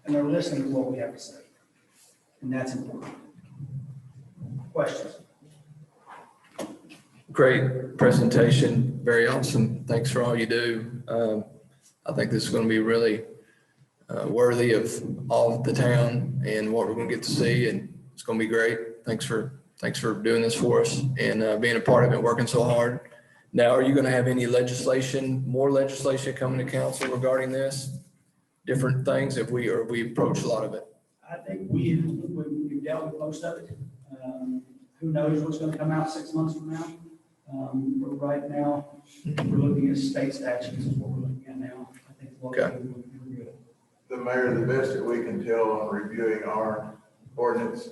H: and they're listening to what we have to say. And that's important. Questions?
B: Great presentation, very awesome. Thanks for all you do. I think this is going to be really worthy of all of the town and what we're going to get to see, and it's going to be great. Thanks for doing this for us and being a part of it, working so hard. Now, are you going to have any more legislation coming to council regarding this? Different things, if we approach a lot of it?
H: I think we've dealt with most of it. Who knows what's going to come out 6 months from now? But right now, we're looking at state statutes is what we're looking at now. I think we're good.
F: The mayor, the best that we can tell on reviewing our ordinance,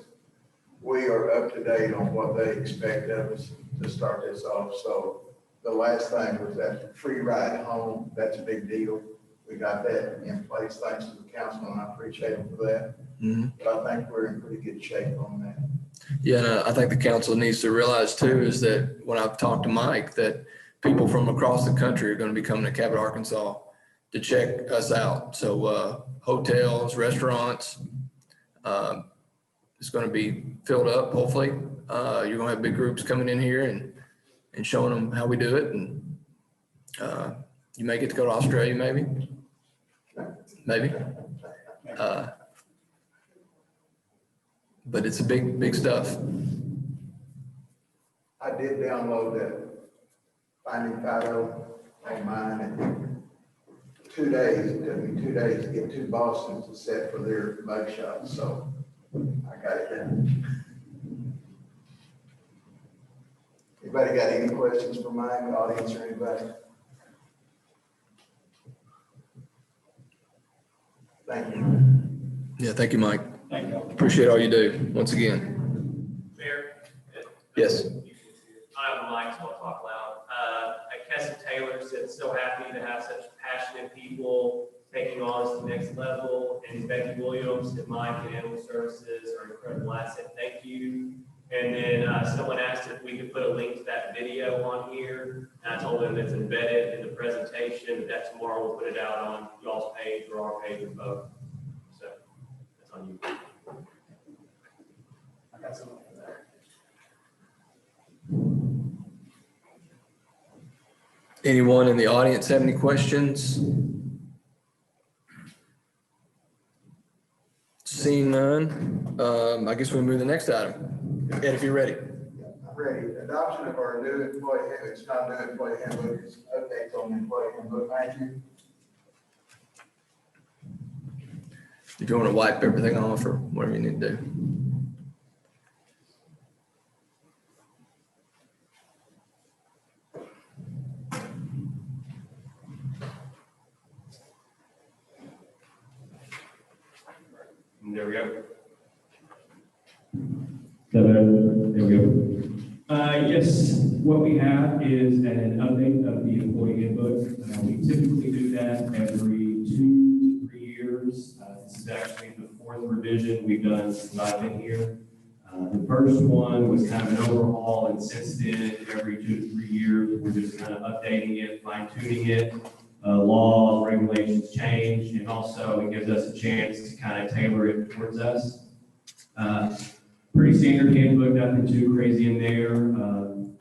F: we are up to date on what they expect of us to start this off. So the last thing was that free ride home. That's a big deal. We got that in place, thanks to the council, and I appreciate them for that.
B: Mm-hmm.
F: But I think we're in pretty good shape on that.
B: Yeah, and I think the council needs to realize too, is that when I've talked to Mike, that people from across the country are going to be coming to Cabot, Arkansas to check us out. So hotels, restaurants, it's going to be filled up, hopefully. You're going to have big groups coming in here and showing them how we do it. And you may get to go to Australia, maybe. But it's a big stuff.
F: I did download that Finding Fido on mine, and 2 days, it took me 2 days to get to Boston to set for their mug shot, so I got it done. Anybody got any questions for Mike, the audience, or anybody? Thank you.
B: Yeah, thank you, Mike.
H: Thank you.
B: Appreciate all you do, once again.
A: Mayor?
B: Yes.
A: I have a mic, so I'll talk loud. Kessie Taylor said, so happy to have such passionate people taking on us to the next level. And Becky Williams and Mike and Animal Services are an incredible asset. Thank you. And then someone asked if we could put a link to that video on here. And I told them it's embedded in the presentation, that tomorrow we'll put it out on y'all's page or our page or both. So that's on you.
H: I got something for that.
B: Anyone in the audience have any questions? Seeing none, I guess we'll move to the next item. Ed, if you're ready.
F: I'm ready. Adoption of our new employee handbook, it's not new employee handbook, it's updates on the employee handbook. Thank you.
B: If you want to wipe everything off or whatever you need to do.
A: There we go.
K: There we go. Yes, what we have is an update of the employee handbook. We typically do that every 2 to 3 years. This is actually the 4th revision we've done since I've been here. The first one was kind of an overhaul, and since then, every 2 to 3 years, we're just kind of updating it, fine tuning it. Laws, regulations change, and also it gives us a chance to kind of tailor it towards us. Pretty standard handbook, nothing too crazy in there.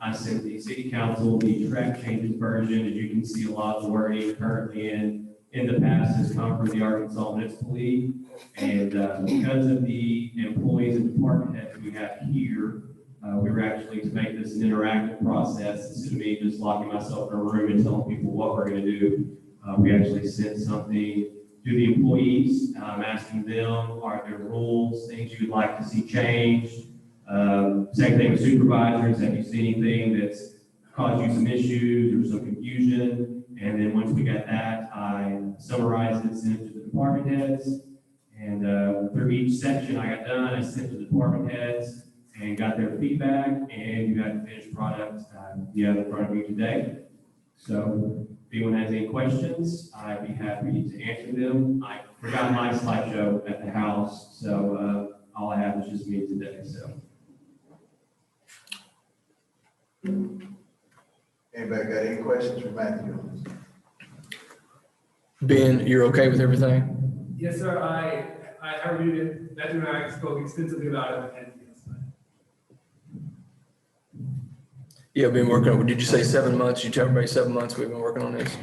K: I sent the city council the track changes version. As you can see, a lot of the wording currently in the past has come from the Arkansas Municipal League. And because of the employees and department heads we have here, We were actually to make this an interactive process instead of me just locking myself in a room and telling people what we're going to do. We actually sent something to the employees, asking them, are there rules, things you'd like to see changed? Same thing with supervisors. Have you seen anything that's caused you some issues or some confusion? And then once we got that, I summarized it, sent it to the department heads. And through each section I got done, I sent to the department heads and got their feedback, and you got the finished product you have in front of you today. So if anyone has any questions, I'd be happy to answer them. I forgot my slideshow at the house, so all I have is just me today. So.
F: Anybody got any questions for Matthew?
B: Ben, you're okay with everything?
E: Yes, sir, I reviewed it, Matthew and I spoke extensively about it, and yes,
B: Yeah, been working on, did you say 7 months? You tell everybody 7 months we've been working on this?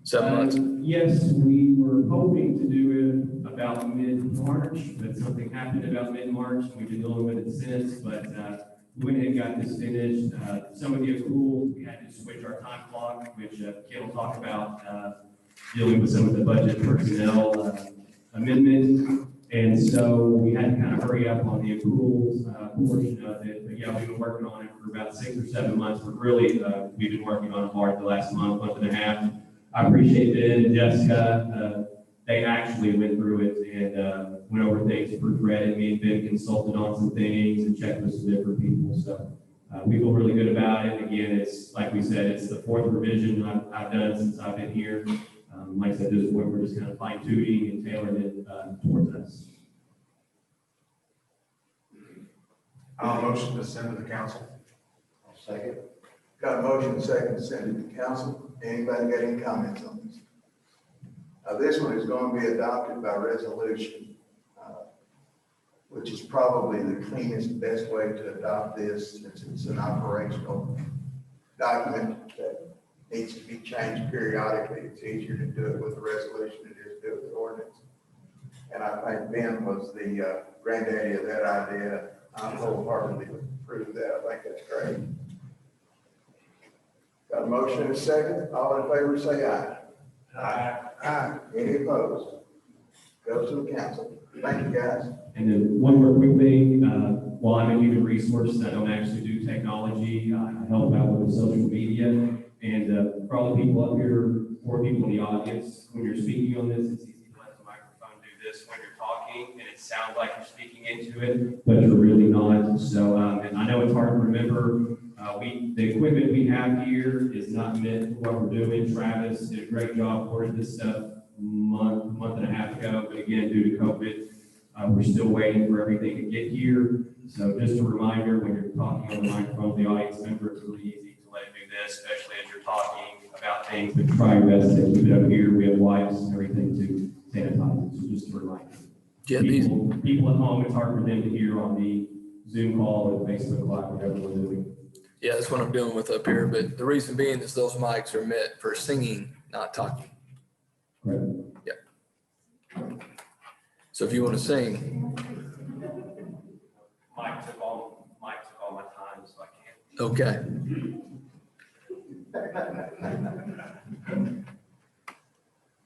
B: 7 months?
K: Yes, we were hoping to do it about mid-March, but something happened about mid-March. We've been dealing with it since, but we went ahead and got this finished. Some of the accruals, we had to switch our time clock, which Ken will talk about, dealing with some of the budget personnel amendments. And so we had to kind of hurry up on the accruals portion of it. But yeah, we've been working on it for about 6 or 7 months, but really we've been working on it hard the last month and a half. I appreciate Ben and Jessica. They actually went through it and went over things, proofread it. Me and Ben consulted on some things and checked with some different people. So we feel really good about it. Again, it's like we said, it's the 4th revision I've done since I've been here. Like I said, this is where we're just kind of fine tuning and tailoring it towards us.
I: I'll motion to send to the council.
F: Second. Got a motion, second, to send it to council. Anybody got any comments on this? This one is going to be adopted by resolution, which is probably the cleanest, best way to adopt this, since it's an operational document that needs to be changed periodically. It's easier to do it with a resolution than it is to do it with ordinance. And I think Ben was the granddaddy of that idea. I wholeheartedly approve that. I think that's great. Got a motion and a second. All in favor say aye. Aye. Aye. Any opposed? Goes to the council. Thank you, guys.
K: And then one more quick thing, while I'm in human resources, I don't actually do technology. I help out with social media. And for all the people up here, or people in the audience, when you're speaking on this, it's easy to let the microphone do this when you're talking, and it sounds like you're speaking into it, but you're really not. So, and I know it's hard to remember. The equipment we have here is not meant for what we're doing. Travis did a great job ordering this stuff month and a half ago, but again, due to COVID, we're still waiting for everything to get here. So just a reminder, when you're talking on the microphone, the audience member, it's really easy to let it do this, especially as you're talking about things, but try your best to keep it up here. We have wipes and everything to sanitize it, so just a reminder.
B: Yeah,
K: people at home, it's hard for them to hear on the Zoom call or Facebook Live, whatever we're doing.
B: Yeah, that's what I'm dealing with up here, but the reason being is those mics are meant for singing, not talking.
K: Right.
B: Yeah. So if you want to sing.
K: Mike took all my time, so I can't.
B: Okay.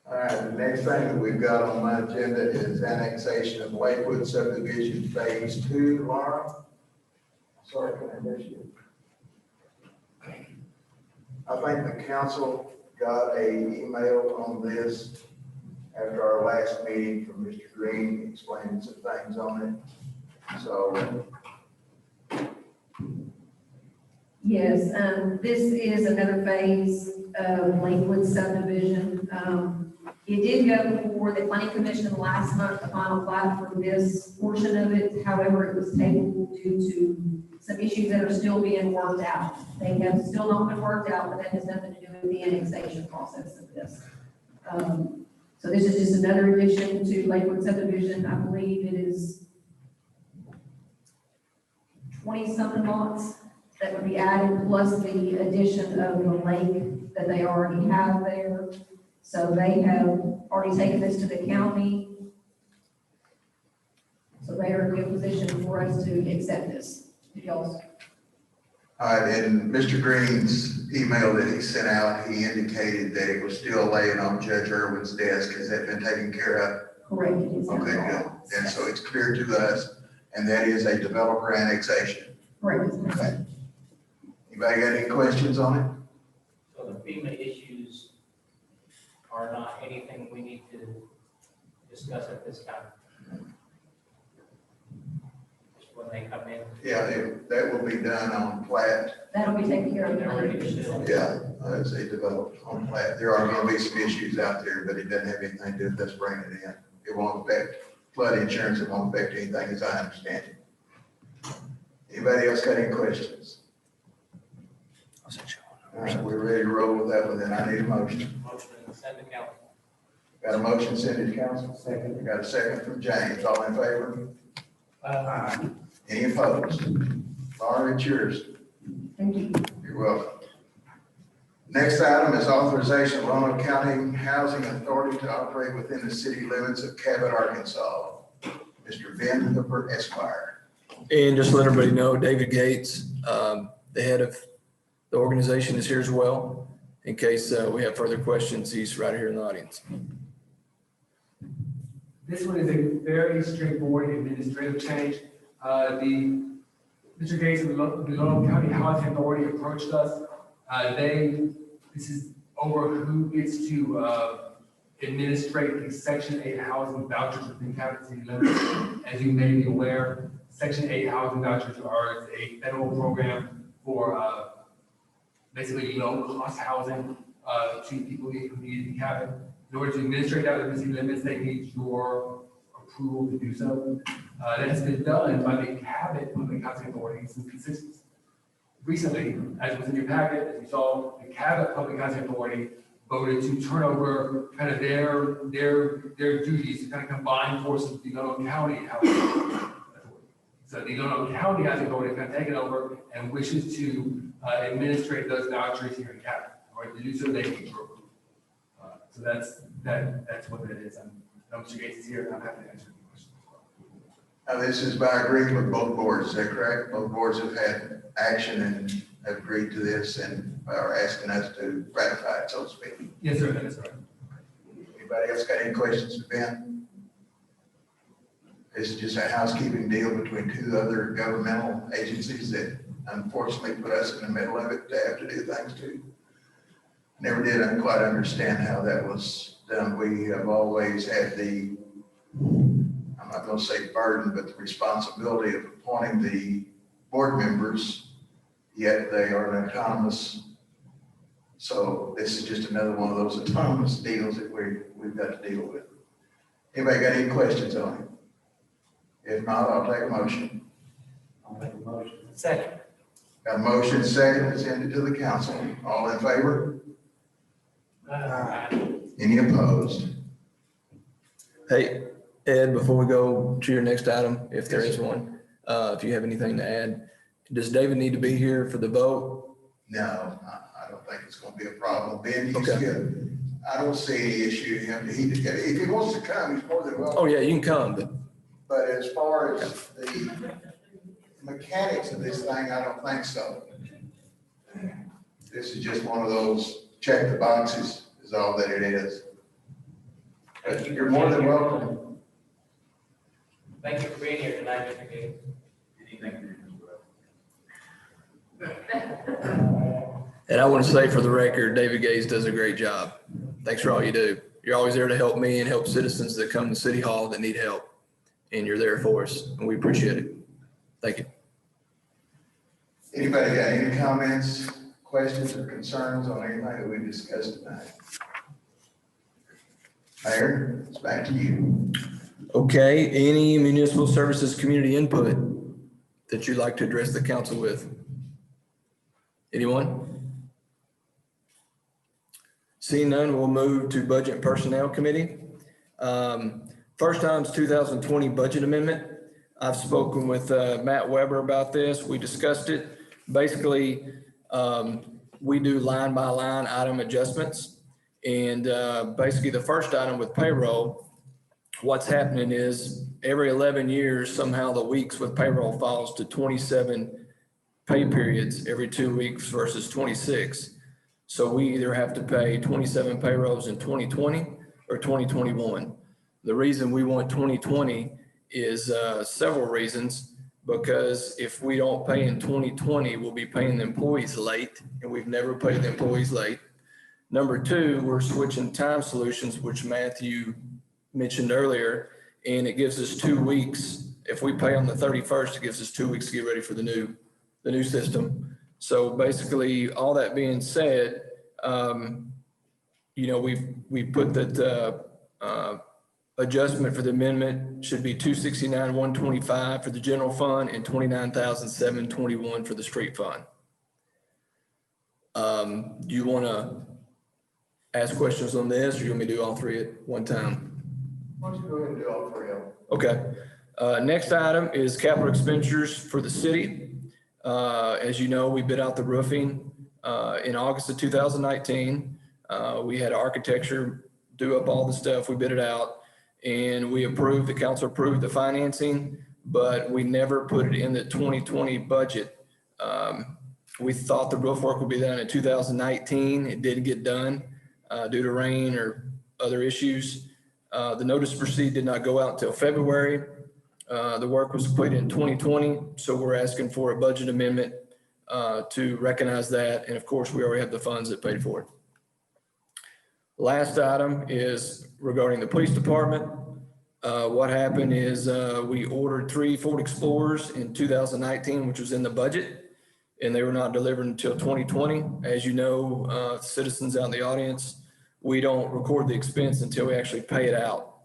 F: All right, the next thing that we've got on my agenda is annexation of Lakewood subdivision phase 2. Laura? Sorry, can I miss you? I think the council got an email on this after our last meeting from Mr. Green explaining some things on it. So.
J: Yes, this is another phase of Lakewood subdivision. It did go before the planning commission last month, the final plat for this portion of it. However, it was tabled due to some issues that are still being worked out. They have still not been worked out, but that has nothing to do with the annexation process of this. So this is just another addition to Lakewood subdivision. I believe it is 20-something lots that would be added, plus the addition of the lake that they already have there. So they have already taken this to the county. So they are in a good position for us to accept this. Y'all,
F: All right, in Mr. Green's email that he sent out, he indicated that it was still laying on Judge Irwin's desk. Has that been taken care of?
J: correct, it is.
F: Okay, good. And so it's clear to us, and that is a developer annexation.
J: Correct.
F: Okay. Anybody got any questions on it?
L: So the FEMA issues are not anything we need to discuss at this time? Just when they come in?
F: Yeah, that will be done on plat.
J: That'll be taken care of.
L: They're ready to sell.
F: Yeah, as they develop on plat. There are gonna be some issues out there, but it doesn't have anything to do with us bringing it in. It won't affect flood insurance. It won't affect anything as I understand it. Anybody else got any questions? All right, we're ready to roll with that one, then I need a motion.
L: Motion and send to council.
F: Got a motion, send it to council? Second. We got a second from James, all in favor? Any opposed? Laura, it's yours.
J: Thank you.
F: You're welcome. Next item is authorization of Roanoke County Housing Authority to operate within the city limits of Cabot, Arkansas. Mr. Ben Hooper Esquire.
B: And just to let everybody know, David Gates, the head of the organization, is here as well. In case we have further questions, he's right here in the audience.
E: This one is a very straightforward administrative change. Mr. Gates of the Roanoke County Housing Authority approached us. This is over who gets to administrate the Section 8 housing vouchers within Cabot City limits. As you may be aware, Section 8 housing vouchers are a federal program for basically low-cost housing to people who need it in Cabot. In order to administrate that within city limits, they need your approval to do so. That has been done by the Cabot Public Housing Authority since the 60s. Recently, as was in your packet, as you saw, the Cabot Public Housing Authority voted to turn over kind of their duties to kind of combine forces with the Roanoke County Housing Authority. So the Roanoke County Housing Authority is kind of taken over and wishes to administrate those vouchers here in Cabot. In order to do so, they need your approval. So that's what that is. Mr. Gates is here, and I'm happy to answer any questions as well.
F: Now, this is by agreement with both boards, is that correct? Both boards have had action and have agreed to this and are asking us to ratify it, so to speak.
E: Yes, sir, that is right.
F: Anybody else got any questions for Ben? This is just a housekeeping deal between two other governmental agencies that unfortunately put us in the middle of it to have to do things to. Never did quite understand how that was done. We have always had the, I'm not going to say burden, but the responsibility of appointing the board members, yet they are an autonomous. So this is just another one of those autonomous deals that we've got to deal with. Anybody got any questions on it? If not, I'll take a motion.
L: I'll make a motion. Second.
F: Got a motion, second, to send it to the council. All in favor? Any opposed?
B: Hey, Ed, before we go to your next item, if there is one, if you have anything to add, does David need to be here for the vote?
F: No, I don't think it's going to be a problem. Ben, he's
B: Okay.
F: good. I don't see any issue. If he wants to come, he's more than welcome.
B: Oh, yeah, you can come, but
F: But as far as the mechanics of this thing, I don't think so. This is just one of those check the boxes is all that it is. But you're more than welcome.
L: Thank you for being here tonight, Mr. Gates.
B: and I want to say for the record, David Gaze does a great job. Thanks for all you do. You're always there to help me and help citizens that come to City Hall that need help. And you're there for us, and we appreciate it. Thank you.
F: Anybody got any comments, questions, or concerns on anything that we discussed tonight? Mayor, it's back to you.
B: Okay, any municipal services community input that you'd like to address the council with? Anyone? Seeing none, we'll move to Budget and Personnel Committee. First time's 2020 budget amendment. I've spoken with Matt Weber about this. We discussed it. Basically, we do line by line item adjustments. And basically the first item with payroll, what's happening is every 11 years, somehow the weeks with payroll falls to 27 pay periods every 2 weeks versus 26. So we either have to pay 27 payrolls in 2020 or 2021. The reason we want 2020 is several reasons, because if we don't pay in 2020, we'll be paying the employees late, and we've never paid the employees late. Number two, we're switching time solutions, which Matthew mentioned earlier, and it gives us 2 weeks. If we pay on the 31st, it gives us 2 weeks to get ready for the new system. So basically, all that being said, we put that adjustment for the amendment should be 269,125 for the general fund and 29,721 for the street fund. Do you want to ask questions on this, or do you want me to do all three at one time?
F: Why don't you go ahead and do all three of them?
B: Okay. Next item is capital expenditures for the city. As you know, we bid out the roofing in August of 2019. We had architecture do up all the stuff. We bid it out, and the council approved the financing, but we never put it in the 2020 budget. We thought the roof work would be done in 2019. It didn't get done due to rain or other issues. The notice to proceed did not go out until February. The work was completed in 2020, so we're asking for a budget amendment to recognize that. And of course, we already have the funds that paid for it. Last item is regarding the police department. What happened is we ordered 3 Ford Explorers in 2019, which was in the budget, and they were not delivered until 2020. As you know, citizens out in the audience, we don't record the expense until we actually pay it out.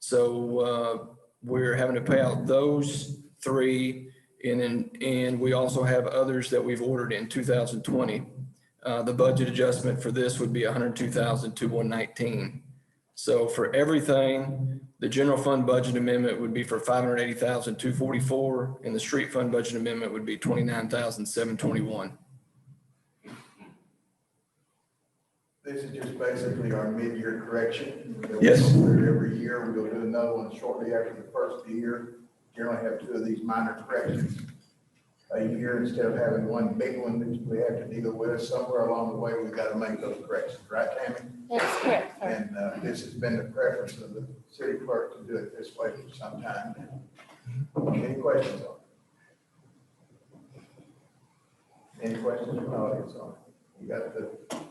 B: So we're having to pay out those 3, and we also have others that we've ordered in 2020. The budget adjustment for this would be $102,000 to $119,000. So for everything, the general fund budget amendment would be for $580,244, and the street fund budget amendment would be $29,721.
F: This is just basically our mid-year correction.
B: Yes.
F: Every year, we'll do another one shortly after the first of the year. Generally have 2 of these minor corrections a year instead of having one big one that we have to deal with. Somewhere along the way, we've got to make those corrections, right, Tammy?
D: That's correct, sir.
F: And this has been the preference of the city clerk to do it this way for some time now. Any questions on it? Any questions from the audience on it? You got the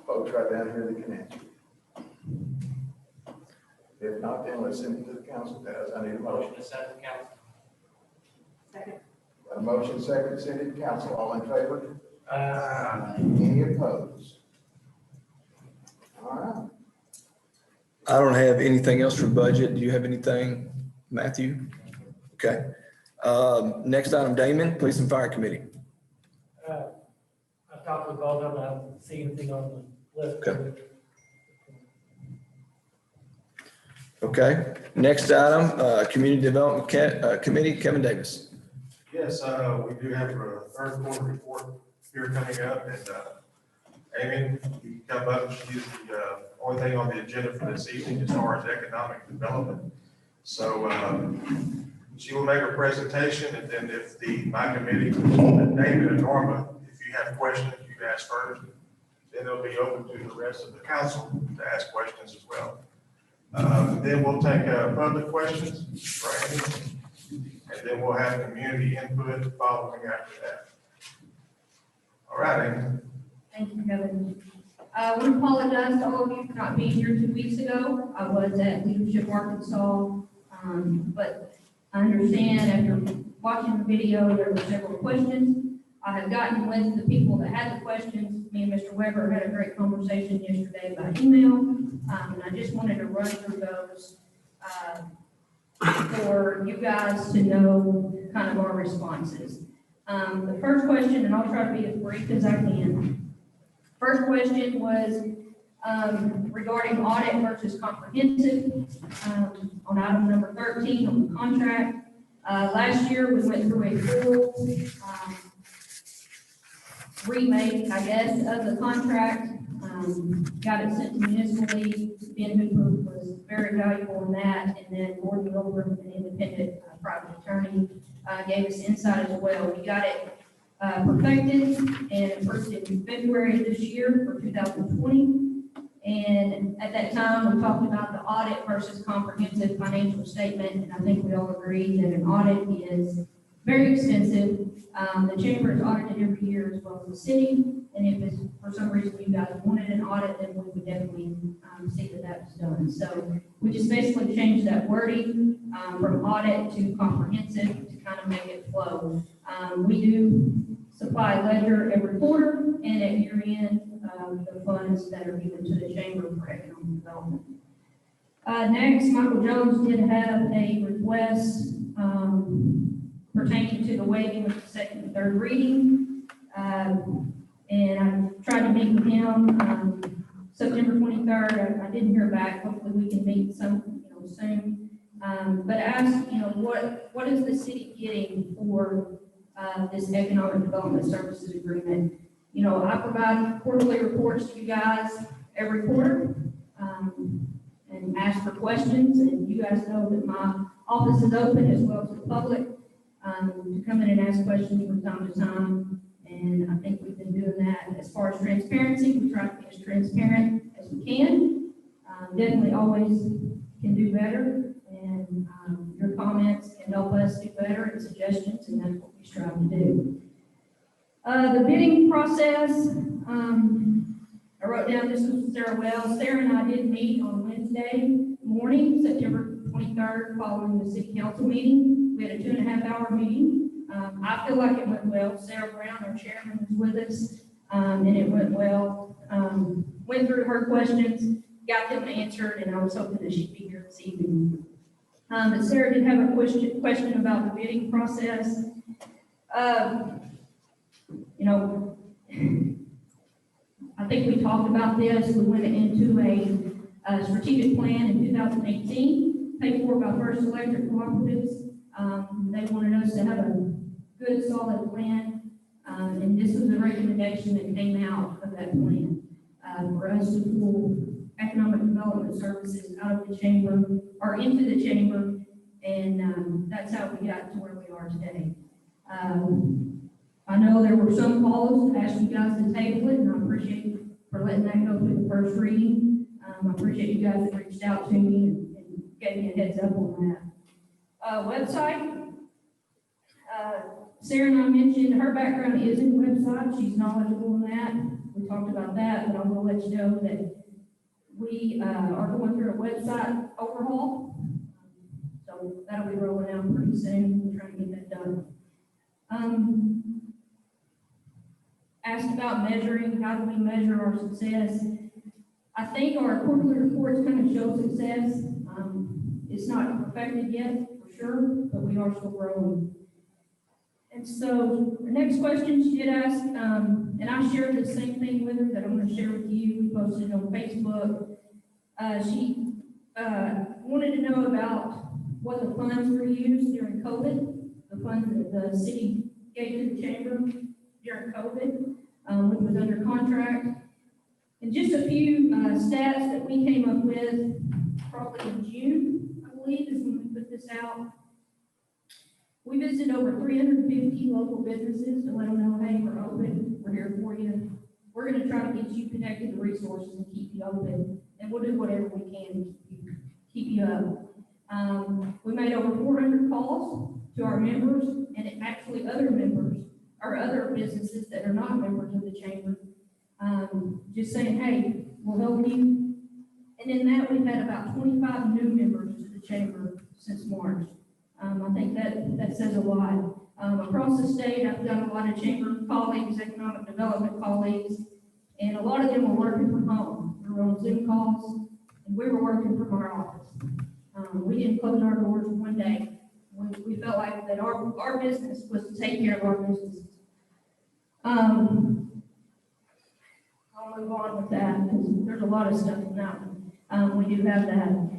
F: folks right down here that can answer. If not, then let's send it to the council. I need a motion.
L: To send the council.
J: Second.
F: Got a motion, second, send it to council. All in favor? Any opposed? All right.
B: I don't have anything else for budget. Do you have anything, Matthew? Okay. Next item, Damon, Police and Fire Committee.
M: I talked with all of them, I haven't seen anything on the list.
B: Okay. Okay. Next item, Community Development Committee, Kevin Davis.
I: Yes, we do have a third quarter report here coming up, and Amy, you come up, she's the only thing on the agenda for this evening as far as economic development. So she will make her presentation, and then if my committee, David and Norma, if you have questions, you can ask first. Then they'll be open to the rest of the council to ask questions as well. Then we'll take public questions for Amy. And then we'll have community input following after that. All right, Amy.
J: Thank you, Kevin. I want to apologize to all of you for not being here 2 weeks ago. I was at Leadership Arkansas, but I understand after watching the video, there were several questions. I have gotten with the people that had the questions. Me and Mr. Weber had a great conversation yesterday by email, and I just wanted to run through those for you guys to know kind of our responses. The first question, and I'll try to be as brief as I can. First question was regarding audit versus comprehensive on item number 13 on the contract. Last year, we went through a full remake, I guess, of the contract. Got it sent to municipal league. Ben Hooper was very valuable in that, and then Gordon Wilbur, an independent private attorney, gave us insight as well. We got it
N: perfected and approved in February of this year for 2020. And at that time, we talked about the audit versus comprehensive financial statement, and I think we all agree that an audit is very expensive. The chamber is audited every year as well as the city, and if it's, for some reason you guys wanted an audit, then we would definitely see that that's done. So we just basically changed that wording from audit to comprehensive to kind of make it flow. We do supply ledger every quarter, and at year end, the funds that are given to the chamber for economic development. Next, Michael Jones did have a request pertaining to the waiving of the second and third reading. And I tried to meet with him September 23rd. I didn't hear back. Hopefully we can meet soon. But asked, what is the city getting for this economic development services agreement? I provide quarterly reports to you guys every quarter and ask for questions, and you guys know that my office is open as well to the public to come in and ask questions from time to time, and I think we've been doing that. As far as transparency, we try to be as transparent as we can. Definitely always can do better, and your comments can help us do better and suggestions, and that's what we strive to do. The bidding process, I wrote down this with Sarah Wells. Sarah and I did meet on Wednesday morning, September 23rd, following the city council meeting. We had a 2.5-hour meeting. I feel like it went well. Sarah Brown, our chairman, was with us, and it went well. Went through her questions, got them answered, and I was hoping that she'd be here this evening. But Sarah did have a question about the bidding process. I think we talked about this. We went into a strategic plan in 2018, paid for by First Electric Cooperatives. They wanted us to have a good, solid plan, and this was a recommendation that came out of that plan for us to pull economic development services out of the chamber or into the chamber, and that's how we got to where we are today. I know there were some calls to ask you guys to table it, and I appreciate you for letting that go through the first reading. I appreciate you guys that reached out to me and gave me a heads up on that. Website. Sarah and I mentioned her background is in the website. She's knowledgeable in that. We talked about that, but I will let you know that we are going through a website overhaul. So that'll be rolling out pretty soon. We're trying to get that done. Asked about measuring, how do we measure our success? I think our quarterly reports kind of show success. It's not perfected yet, for sure, but we are still growing. And so the next question she did ask, and I shared the same thing with her that I'm going to share with you. We posted it on Facebook. She wanted to know about what the funds were used during COVID, the funds that the city gave to the chamber during COVID, which was under contract. And just a few stats that we came up with probably in June, I believe, is when we put this out. We visited over 350 local businesses to let them know, hey, we're open, we're here for you. We're going to try to get you connected to resources and keep you open, and we'll do whatever we can to keep you up. We made over 400 calls to our members, and actually other members, or other businesses that are not members of the chamber, just saying, hey, we'll help you. And in that, we've had about 25 new members to the chamber since March. I think that says a lot. Across the state, I've done a lot of chamber colleagues, economic development colleagues, and a lot of them were working from home. We were on Zoom calls, and we were working from our office. We didn't close our doors one day. We felt like that our business was to take care of our businesses. I'll move on with that because there's a lot of stuff in that one. We do have that.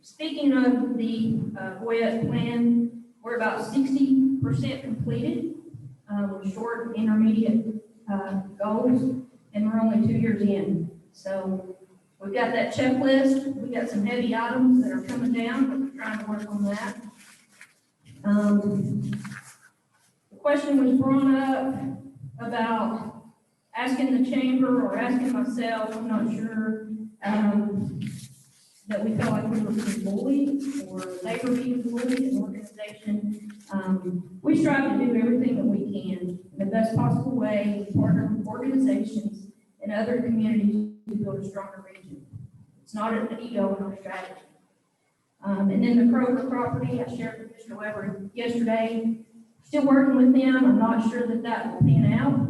N: Speaking of the Hoya plan, we're about 60% completed with short and intermediate goals, and we're only 2 years in. So we've got that checklist. We got some heavy items that are coming down, but we're trying to work on that. The question was brought up about asking the chamber or asking myself, I'm not sure, that we felt like we were being bullied or they were being bullied as an organization. We strive to do everything that we can in the best possible way, partner with organizations and other communities to build a stronger region. It's not an ego in our strategy. And then the Kroger property, I shared with Mr. Weber yesterday, still working with them. I'm not sure that that will pan out.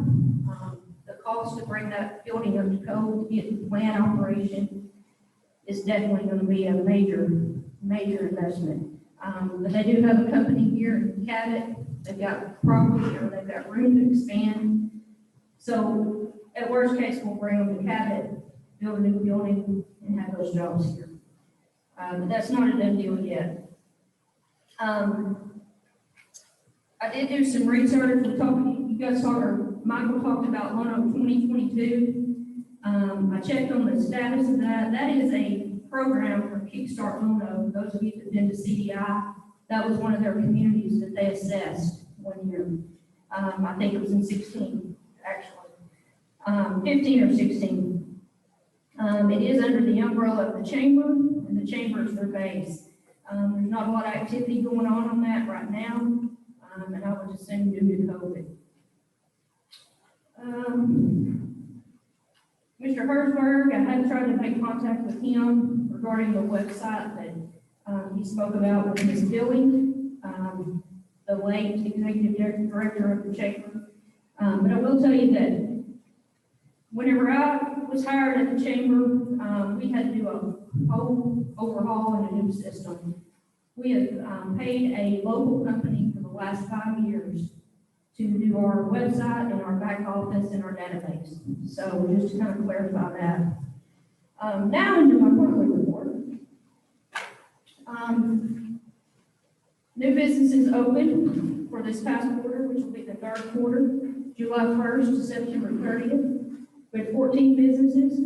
N: The cost to bring that building up to code to get the plan operation is definitely going to be a major investment. But they do have a company here in Cabot. They've got property or they've got room to expand. So at worst case, we'll bring them to Cabot, build a new building, and have those jobs here. But that's not a done deal yet. I did do some research. You guys saw, or Michael talked about Lono 2022. I checked on the status of that. That is a program for Kickstart Lono. Those of you that have been to CDI, that was one of their communities that they assessed one year. I think it was in 16, actually. 15 or 16. It is under the umbrella of the chamber, and the chamber is their base. There's not a lot of activity going on that right now, and I would assume due to COVID. Mr. Herzberg, I had tried to make contact with him regarding the website that he spoke about with Ms. Billy, the late executive director of the chamber. But I will tell you that whenever I was hired at the chamber, we had to do a whole overhaul and a new system. We have paid a local company for the last 5 years to do our website and our back office and our database. So just to kind of clarify that. Now into my quarterly report. New businesses open for this past quarter, which will be the third quarter, July 1st to September 30th. We had 14 businesses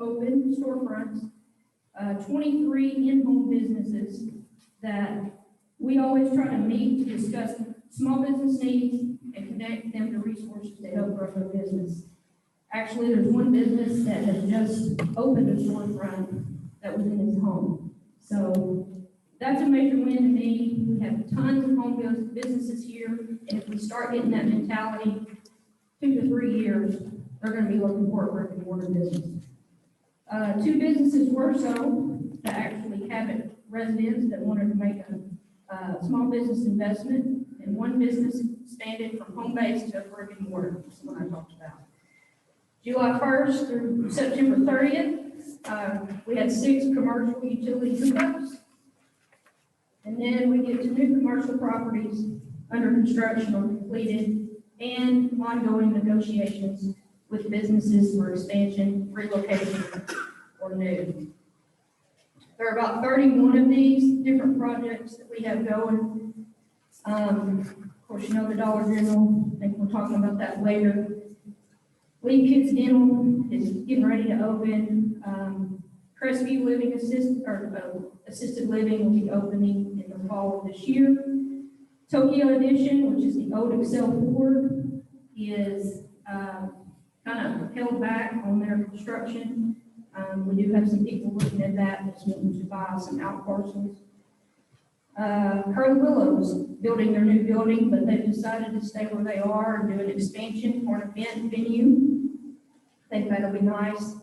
N: open, storefronts, 23 in-home businesses that we always try to meet to discuss small business needs and connect them to resources to help grow their business. Actually, there's one business that has just opened a storefront that was in his home. So that's a major win to me. We have tons of home businesses here, and if we start getting that mentality, 2 to 3 years, they're going to be looking for a brick and mortar business. 2 businesses were sold to actually Cabot residents that wanted to make a small business investment, and 1 business expanded from home base to a brick and mortar. That's what I talked about. July 1st through September 30th, we had 6 commercial utility hookups. And then we get to new commercial properties under construction or completed and ongoing negotiations with businesses for expansion, relocation, or new. There are about 31 of these different projects that we have going. Of course, you know the Dollar General. I think we're talking about that later. Lee Kids Dental is getting ready to open. Crestview Living Assisted Living will be opening in the fall of this year. Tokyo Edition, which is the old Excel Ford, is kind of held back on their construction. We do have some people looking at that that's wanting to buy some out parcels. Curly Willow's building their new building, but they've decided to stay where they are and do an expansion for an event venue. I think that'll be nice.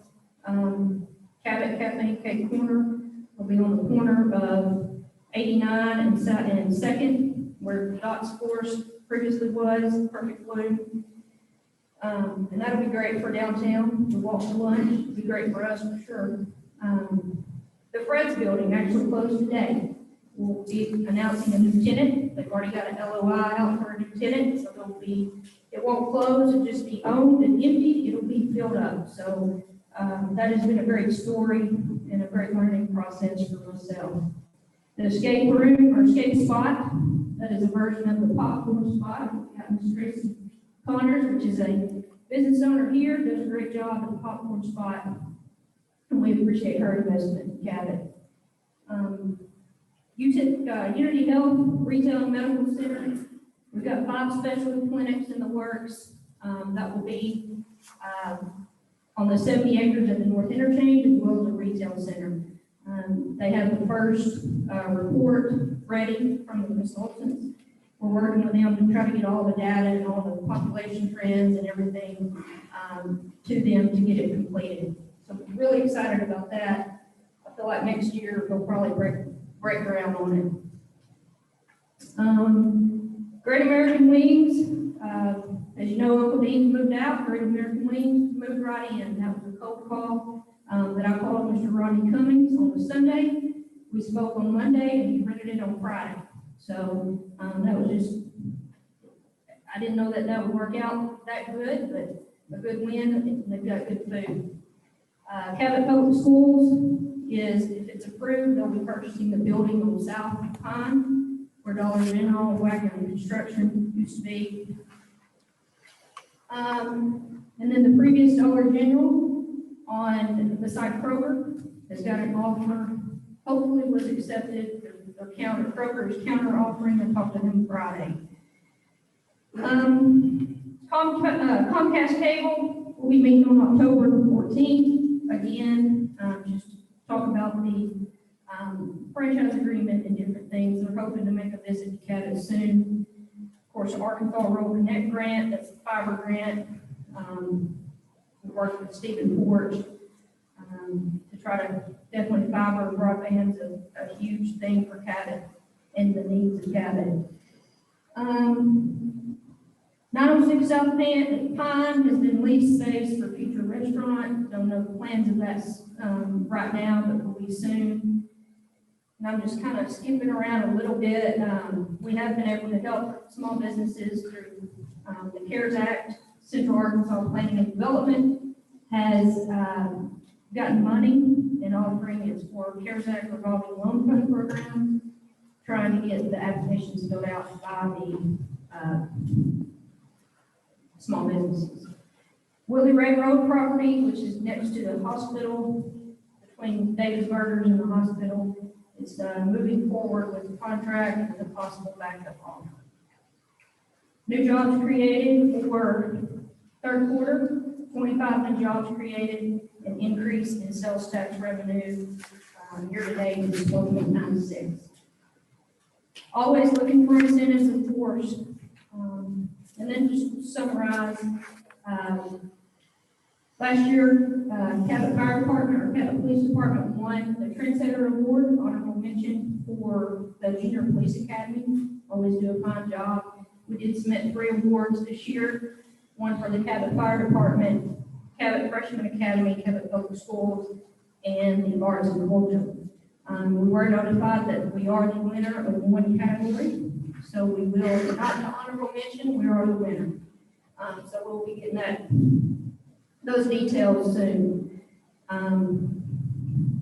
N: Cabot Cafe Cake Corner will be on the corner of 89 and 2nd, where Dot's Force previously was, Perfect Blue. And that'll be great for downtown to walk to lunch. It'll be great for us for sure. The Fred's building actually closed today. We'll be announcing a new tenant. They've already got an LOI out for a new tenant, so it won't close, it'll just be owned and empty, it'll be filled up. So that has been a great story and a great learning process for myself. The escape room or escape spot, that is a version of the popcorn spot. We have Ms. Tracy Connors, which is a business owner here, does a great job at the popcorn spot, and we appreciate her investment in Cabot. Unity Health Retail and Medical Center, We've got 5 specialty clinics in the works, that will be, on the 70 acres at the North Interchange as well as the retail center. They have the first, report ready from the consultants. We're working with them to try to get all the data and all the population trends and everything, to them to get it completed. So I'm really excited about that. I feel like next year we'll probably break ground on it. Great American Wings, as you know, Uncle Dean moved out. Great American Wings moved right in. That was a cold call that I called Mr. Rodney Cummings on the Sunday. We spoke on Monday and he rented it on Friday. So that was just, I didn't know that that would work out that good, but a good win, and they've got good food. Cabot Public Schools is, if it's approved, they'll be purchasing the building on South Pine, where Dollar General, Wagner Construction used to be. And then the previous Dollar General on beside Kroger has got an offer, hopefully was accepted. Their counter, Kroger's counter offering, I talked to them Friday. Comcast Cable will be meeting on October 14th. Again, just talk about the franchise agreement and different things. They're hoping to make a visit to Cabot soon. Of course, Arkansas Rural Connect grant, that's a fiber grant. We worked with Stephen Porch to try to definitely fiber broadband's a huge thing for Cabot and the needs of Cabot. 906 South Pine has been leased space for future restaurant. Don't know the plans of that right now, but will be soon. And I'm just kind of skipping around a little bit. We have been able to help small businesses through the CARES Act. Central Arkansas Planning and Development has gotten money and offering its for CARES Act revolving loan fund program, trying to get the applications filled out by the small businesses. Willie Ray Road property, which is next to the hospital, between Davis Burgers and the hospital, it's moving forward with the contract and the possible backup offer. New jobs created for third quarter, 25 new jobs created, an increase in sales tax revenue year to date is 12.96. Always looking for incentives, of course. And then just to summarize, last year, Cabot Fire Department or Cabot Police Department won the Trendsetter Award, honorable mention for the Junior Police Academy. Always do a fine job. We did submit 3 awards this year, one for the Cabot Fire Department, Cabot Freshman Academy, Cabot Public Schools, and the Arts and Culture. We were notified that we are the winner of one category, so we will, not the honorable mention, we are the winner. So we'll be getting those details soon.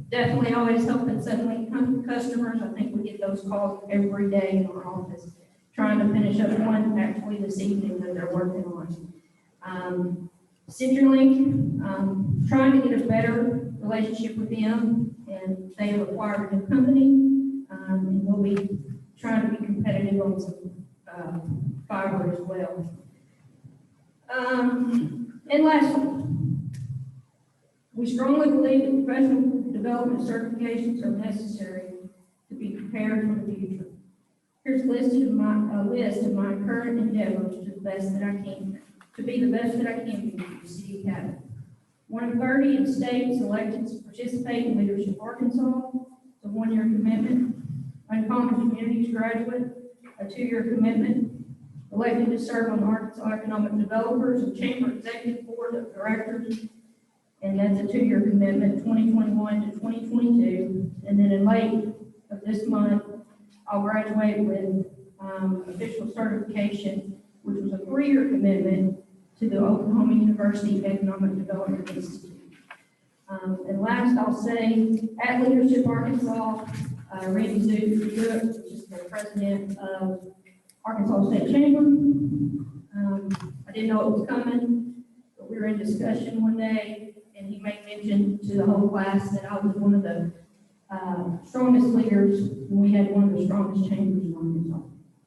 N: Definitely always helping Suddenlink customers. I think we get those calls every day in our office, trying to finish up one actually this evening that they're working on. CenturyLink, trying to get a better relationship with them, and they have acquired a new company, and we'll be trying to be competitive on some fiber as well. And lastly, we strongly believe that professional development certifications are necessary to be prepared for the future. Here's a list of my current endeavors to the best that I can, to be the best that I can be for the City of Cabot. 1 of 30 in states elected to participate in Leadership Arkansas, it's a 1-year commitment. Uncommon Communities graduate, a 2-year commitment. Elected to serve on the Arkansas Economic Developers and Chamber Executive Board of Directors, and that's a 2-year commitment, 2021 to 2022. And then in late of this month, I'll graduate with official certification, which was a 3-year commitment to the Oklahoma University Economic Development Institute. And last, I'll say, at Leadership Arkansas, Randy Zook, which is the president of Arkansas State Chamber. I didn't know it was coming, but we were in discussion one day, and he made mention to the whole class that I was one of the strongest leaders, and we had one of the strongest chambers in Arkansas. I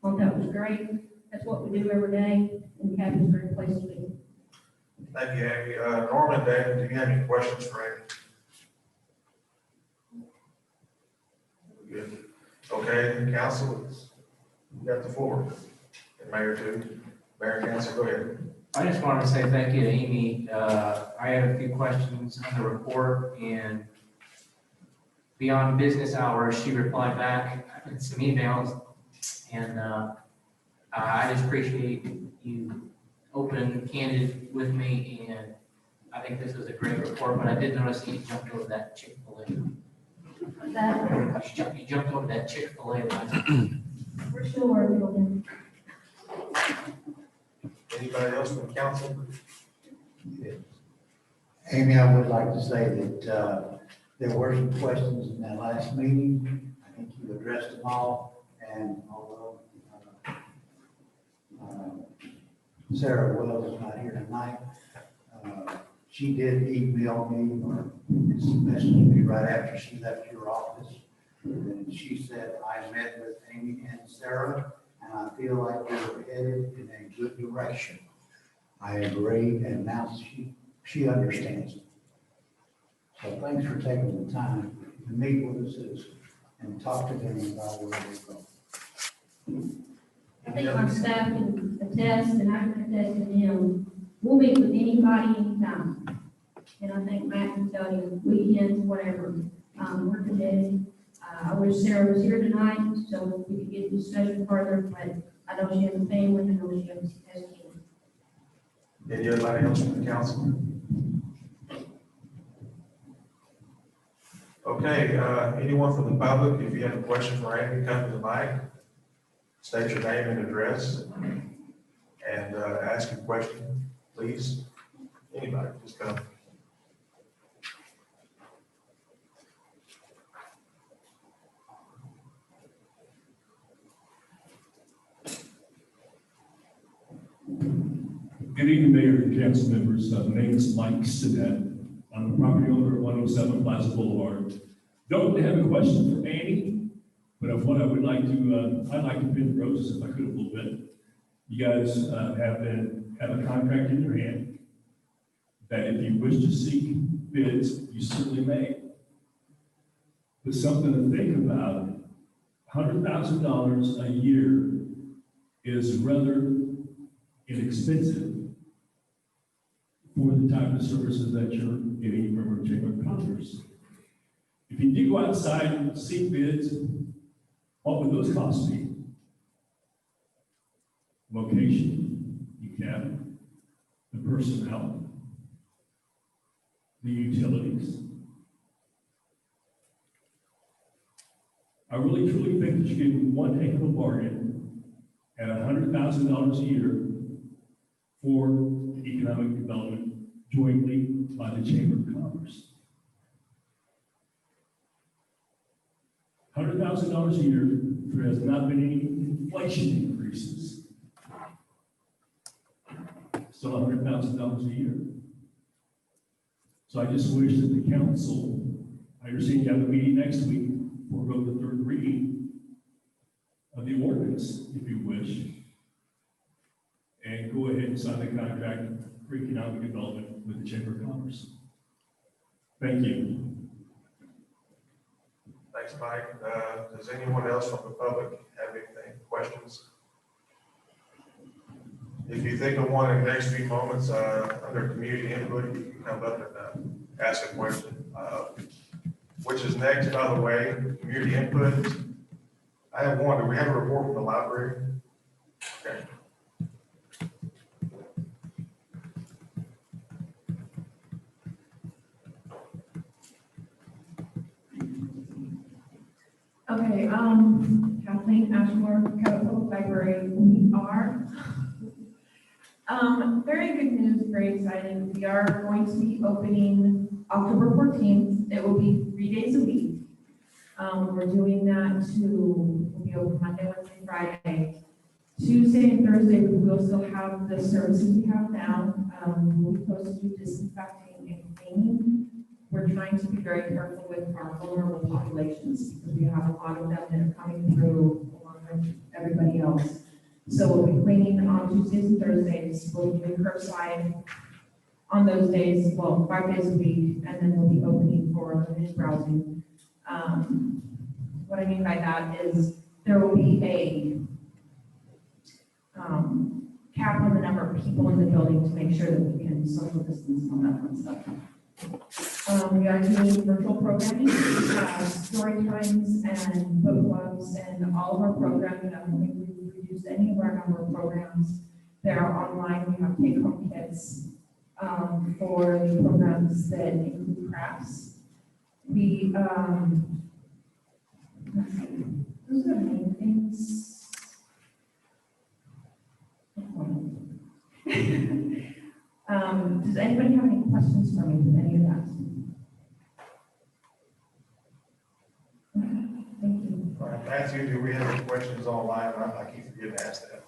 N: thought that was great. That's what we do every day, and Cabot's a great place to be.
I: Thank you, Amy. Norman, Dan, do you have any questions for Amy? Good. Okay, council, you got the floor. And Mayor too. Mayor and council, go ahead.
L: I just wanted to say thank you to Amy. I had a few questions on the report, and beyond business hours, she replied back in some emails. And I just appreciate you open and candid with me, and I think this was a great report, but I did notice that you jumped over that Chick-fil-A. You jumped over that Chick-fil-A line.
N: We're still working on
I: Anybody else from council?
O: Amy, I would like to say that there were some questions in that last meeting. I think you addressed them all, and although Sarah Wells is not here tonight, she did email me or message me right after she left your office. And she said, I met with Amy and Sarah, and I feel like we're headed in a good direction. I agree, and now she understands it. So thanks for taking the time to meet with the citizens and talk to them about where they go.
N: I think our staff can attest, and I can attest to them. We'll meet with anybody anytime. And I think Matt can tell you, weekends, whatever, we're committed. I wish Sarah was here tonight, so we could get the discussion further, but I know she has a family, and I know she has kids.
I: Anybody else from the council? Okay, anyone from the public, if you have a question for Amy, come to the mic. State your name and address and ask your question, please. Anybody, just come.
P: Good evening, Mayor and council members. My name is Mike Sedette. I'm a property owner at 107 Plaza Boulevard. Don't have a question for Annie, but of what I would like to, I'd like to pin the roses if I could a little bit. You guys have a contract in your hand that if you wish to seek bids, you certainly may. But something to think about, $100,000 a year is rather inexpensive for the type of services that you're getting from our Chamber of Commerce. If you do go outside and seek bids, what would those costs be? Location, the cabin, the personnel, the utilities. I really truly think that you're getting one heck of a bargain at $100,000 a year for economic development jointly by the Chamber of Commerce. $100,000 a year, there has not been any inflation increases. Still $100,000 a year. So I just wish that the council, I understand you have a meeting next week, we'll go to the third reading of the ordinance, if you wish, and go ahead and sign the contract for economic development with the Chamber of Commerce. Thank you.
I: Thanks, Mike. Does anyone else from the public have anything, questions? If you think of one in the next few moments, under community input, you can come up and ask a question. Which is next, by the way, community input. I have one. Do we have a report from the library? Okay.
Q: Okay, Kathleen Ashmore, Cabot Public Library. We are. Very good news, very exciting. We are going to be opening October 14th. It will be 3 days a week. We're doing that we'll be open Monday, Wednesday, Friday. Tuesday and Thursday, we will still have the services we have now. We'll be supposed to do disinfecting and cleaning. We're trying to be very careful with our vulnerable populations because we have a lot of them that are coming through along with everybody else. So we'll be cleaning on Tuesdays and Thursdays, we'll be doing curbside on those days, well, 5 days a week, and then we'll be opening for limited browsing. What I mean by that is there will be a cap on the number of people in the building to make sure that we can social distance and all that kind of stuff. We are doing virtual programming, story times and book clubs, and all of our programs. I don't think we've reduced any of our number of programs. They're online. We have take-home kits for the programs that include crafts. We, let's see, those are the main things. Does anybody have any questions for me with any of that? Thank you.
I: All right, Matthew, do we have any questions online? I keep forgetting to ask that.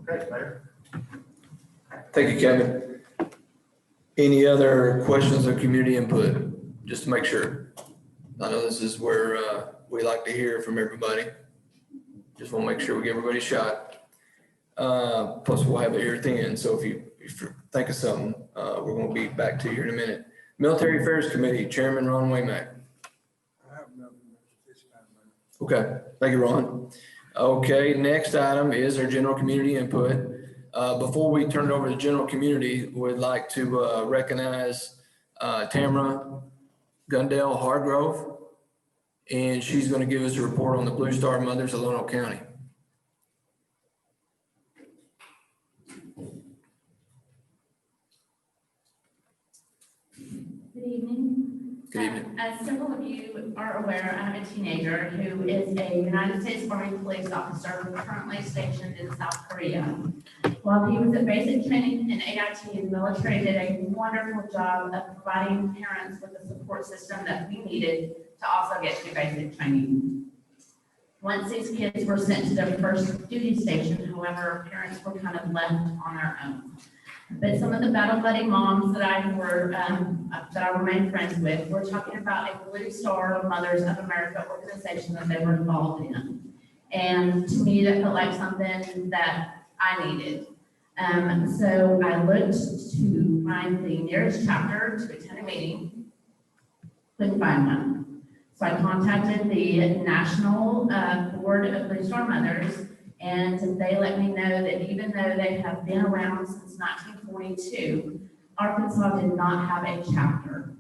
I: Okay, Mayor.
B: Thank you, Kevin. Any other questions or community input? Just to make sure. I know this is where we like to hear from everybody. Just want to make sure we give everybody a shot. Plus we'll have it here at the end. So if you think of something, we're going to be back to you here in a minute. Military Affairs Committee, Chairman Ron Waymack.
R: I have nothing this time.
B: Okay, thank you, Ron. Okay, next item is our general community input. Before we turn it over to general community, we'd like to recognize Tamara Gundell Hargrove, and she's going to give us a report on the Blue Star Mothers of Lonoke County.
S: Good evening.
B: Good evening.
S: As several of you are aware, I have a teenager who is a United States Army police officer currently stationed in South Korea. While he was at basic training in AIT, the military did a wonderful job of providing parents with the support system that we needed to also get to basic training. Once these kids were sent to their first duty station, however, parents were kind of left on their own. But some of the battle buddy moms that I remain friends with were talking about a Blue Star Mothers of America organization that they were involved in. And to me, that felt like something that I needed. So I looked to find the nearest chapter to attend a meeting, couldn't find one. So I contacted the National Board of Blue Star Mothers, and they let me know that even though they have been around since 1942, Arkansas did not have a chapter.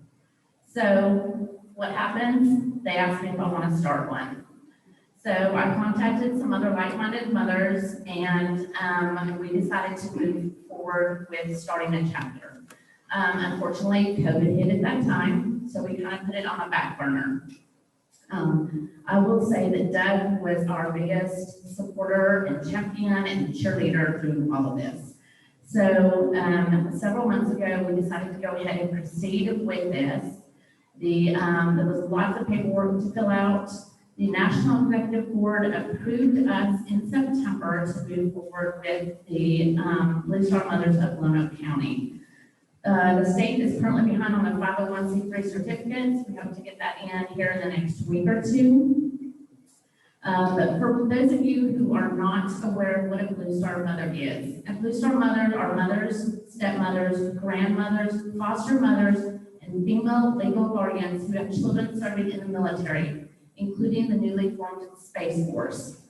S: So what happens? They asked me if I want to start one. So I contacted some other like-minded mothers, and we decided to move forward with starting a chapter. Unfortunately, COVID hit at that time, so we kind of put it on the back burner. I will say that Doug was our biggest supporter and champion and cheerleader through all of this. So several months ago, we decided to go ahead and proceed with this. There was lots of paperwork to fill out. The National Executive Board approved us in September to move forward with the Blue Star Mothers of Lonoke County. The state is currently behind on the 501c3 certificates. We hope to get that in here in the next week or two. But for those of you who are not aware of what a Blue Star Mother is, a Blue Star Mother are mothers, stepmothers, grandmothers, foster mothers, and female legal guardians who have children serving in the military, including the newly formed Space Force.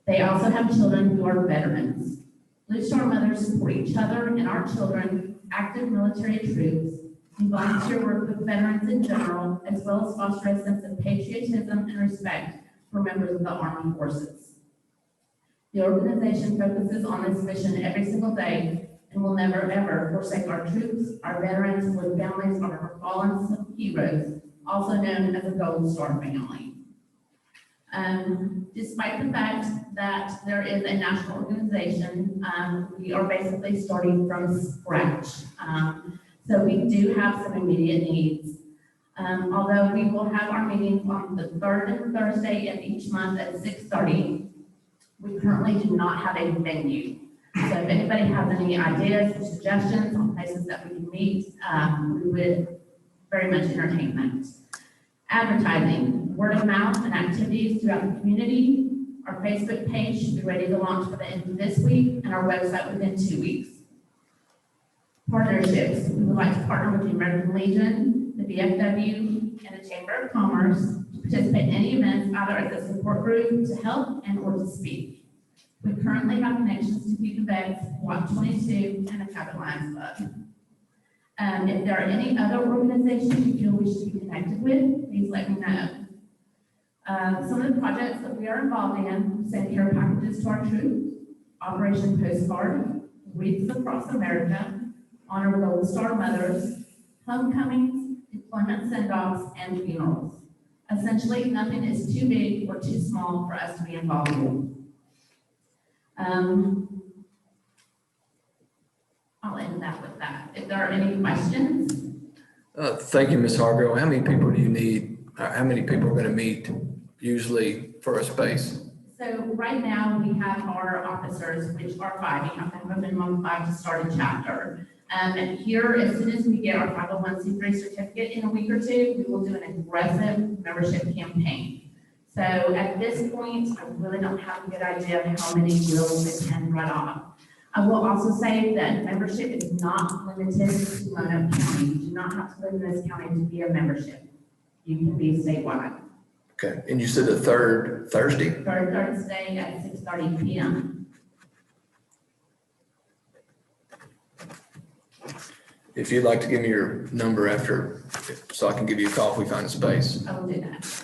S: They also have children who are veterans. Blue Star Mothers support each other and our children, active military troops, and volunteer work with veterans in general, as well as foster a sense of patriotism and respect for members of the armed forces. The organization focuses on this mission every single day and will never ever forsake our troops, our veterans, or the families of our fallen heroes, also known as the Gold Star family. Despite the fact that there is a national organization, we are basically starting from scratch. So we do have some immediate needs. Although we will have our meetings on the third and Thursday of each month at 6:30, we currently do not have a venue. So if anybody has any ideas or suggestions on places that we can meet, we would very much entertain that. Advertising, word of mouth, and activities throughout the community Our Facebook page should be ready to launch by the end of this week, and our website within 2 weeks. Partnerships. We would like to partner with the American Legion, the VFW, and the Chamber of Commerce to participate in any events, either as a support group, to help, and or to speak. We currently have connections to Feed the Vets, Walk 22, and the Cabot Lions Club. If there are any other organizations you feel we should be connected with, please let me know. Some of the projects that we are involved in: send care packages to our troops, Operation Postcard, Wreaths Across America, Honor the Gold Star Mothers, homecomings, deployment send-offs, and funerals. Essentially, nothing is too big or too small for us to be involved in. I'll end that with that. If there are any questions.
B: Thank you, Ms. Hargrove. How many people do you need? How many people are going to meet usually for a space?
S: So right now, we have our officers, which are 5. We have to have a minimum of 5 to start a chapter. And here, as soon as we get our 501c3 certificate in a week or 2, we will do an aggressive membership campaign. So at this point, I really don't have a good idea of how many will attend right off. I will also say that membership is not limited to Lonoke County. You do not have to live in this county to be a membership. You can be statewide.
B: Okay, and you said the third Thursday?
S: Third Thursday at 6:30 p.m.
B: If you'd like to give me your number after, so I can give you a call if we find a space.
S: I will do that.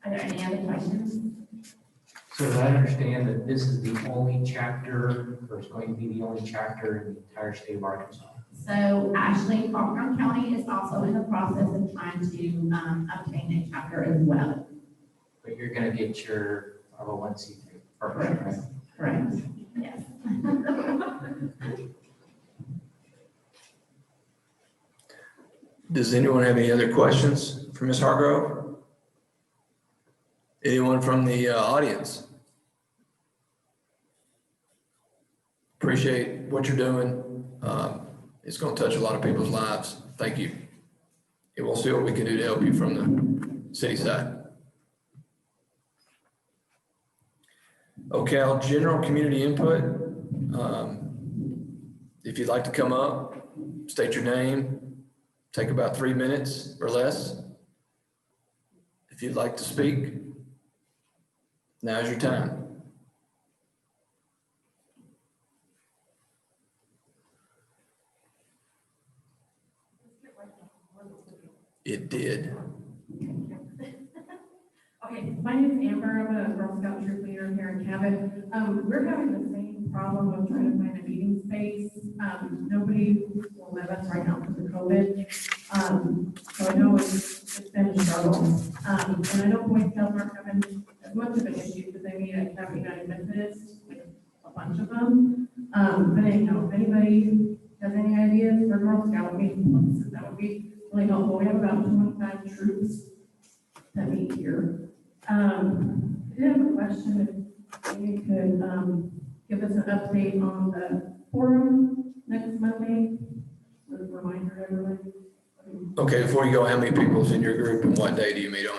S: Are there any other questions?
L: So did I understand that this is the only chapter, or it's going to be the only chapter in the entire state of Arkansas?
S: So Ashley, Faulkner County is also in the process of trying to obtain a chapter as well.
L: But you're gonna get your 501c3 permit, right?
S: Correct. Yes.
B: Does anyone have any other questions for Ms. Hargrove? Anyone from the audience? Appreciate what you're doing. It's going to touch a lot of people's lives. Thank you. And we'll see what we can do to help you from the city side. Okay, I'll general community input. If you'd like to come up, state your name, take about 3 minutes or less. If you'd like to speak, now's your time. It did.
Q: Okay, my name is Amber. I'm a Girl Scout troop leader here in Cabot. We're having the same problem of trying to find a meeting space. Nobody will let us right now because of COVID. So I know it's been a struggle. And I know Boy Scouts aren't having as much of an issue because they meet at Cabot United Methodist, like a bunch of them. But anyhow, if anybody has any ideas for Girl Scout meetings, that would be really helpful. We have about 25 troops that meet here. I did have a question, if you could give us an update on the forum next Monday, as a reminder to everybody.
B: Okay, before you go, how many people's in your group and what day do you meet on?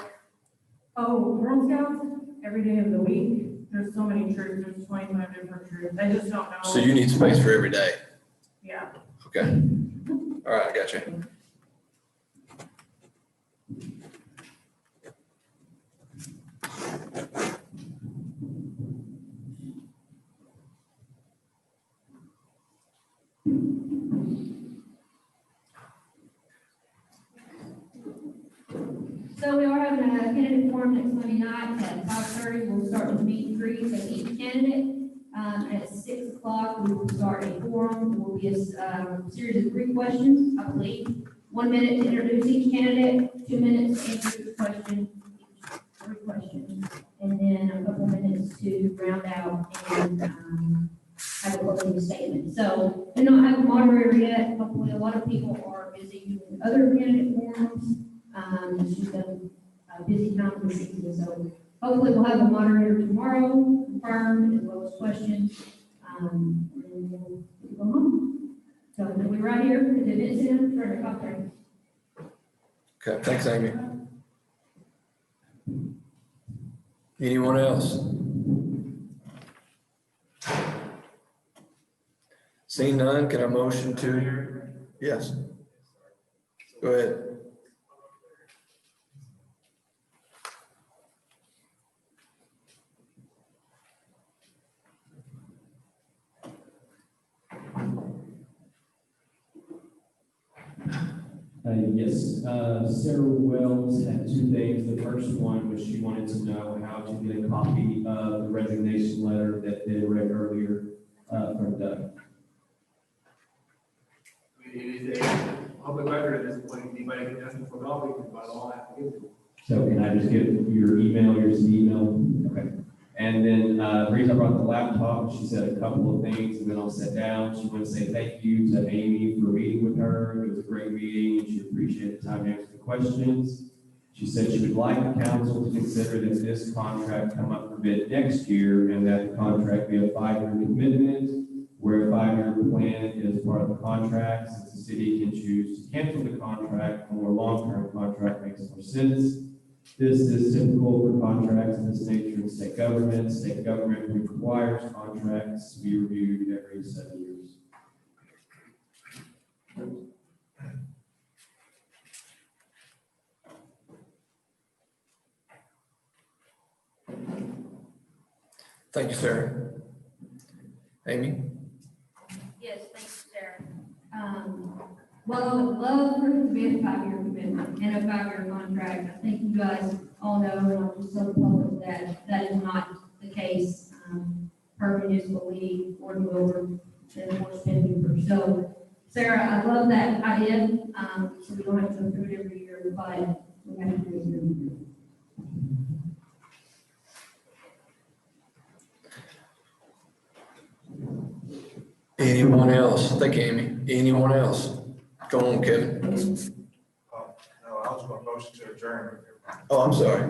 Q: Oh, Girl Scouts, every day of the week. There's so many troops, there's 25 different troops. I just don't know.
B: So you need space for every day?
Q: Yeah.
B: Okay. All right, I got you.
N: So we are having a candidate forum next Monday night at 5:30. We'll start with meet and greets of each candidate. At 6 o'clock, we will start a forum. It will be a series of 3 questions, I believe. 1 minute to introduce each candidate, 2 minutes to answer each question, 3 questions, and then a couple minutes to round out and have a closing statement. So we don't have a moderator yet. Hopefully, a lot of people are busy doing other candidate forums. It's just a busy time for people. So hopefully we'll have a moderator tomorrow, confirmed, as well as questions. And then we'll go home. So we'll be right here at the event center for a cocktail.
B: Okay, thanks, Amy. Anyone else? Seeing none, can I motion to, yes? Go ahead.
K: Yes, Sarah Wells had two things. The first one was she wanted to know how to get a copy of the resignation letter that they read earlier from Doug.
E: It is a public record at this point. Anybody can ask for a copy, but all I have to give them.
K: So can I just get your email, your email? Okay. And then the reason I brought the laptop, she said a couple of things, and then I'll sit down. She wanted to say thank you to Amy for meeting with her. It was a great meeting, and she appreciated the time to answer the questions. She said she would like the council to consider that this contract come up for bid next year, and that the contract be a 5-year commitment, where a 5-year plan is part of the contract, since the city can choose to cancel the contract, a more long-term contract makes more sense. This is typical for contracts of this nature in state government. State government requires contracts to be reviewed every 7 years.
B: Thank you, Sarah. Amy?
N: Yes, thanks, Sarah. Well, I would love for it to be a 5-year commitment and a 5-year contract. I think you guys all know, and I'll just tell the public that that is not the case. Per municipal league, board over, and more spending. So, Sarah, I love that idea. So we don't have to go through it every year, but we have to do it every year.
B: Anyone else? Thank you, Amy. Anyone else? Go on, Kevin.
I: No, I was going to motion to adjourn.
B: Oh, I'm sorry.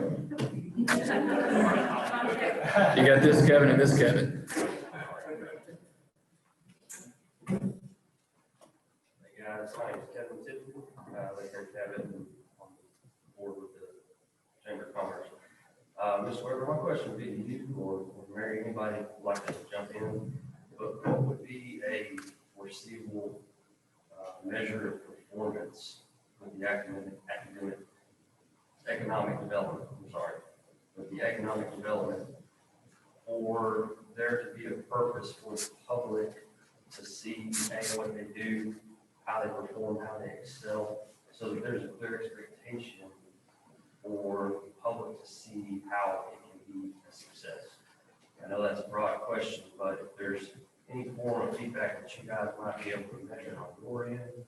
B: You got this Kevin and this Kevin.
A: Yeah, my name is Kevin Tippett. I live here in Cabot, on the board with the Chamber of Commerce. Mr. Weber, my question would be to you or Mary, anybody would like to jump in, but what would be a foreseeable measure of performance with the economic development, with the economic development, for there to be a purpose for the public to see what they do, how they perform, how they excel, so that there's a clear expectation for the public to see how it can be a success. I know that's a broad question, but if there's any form of feedback that you guys might be able to measure on your end,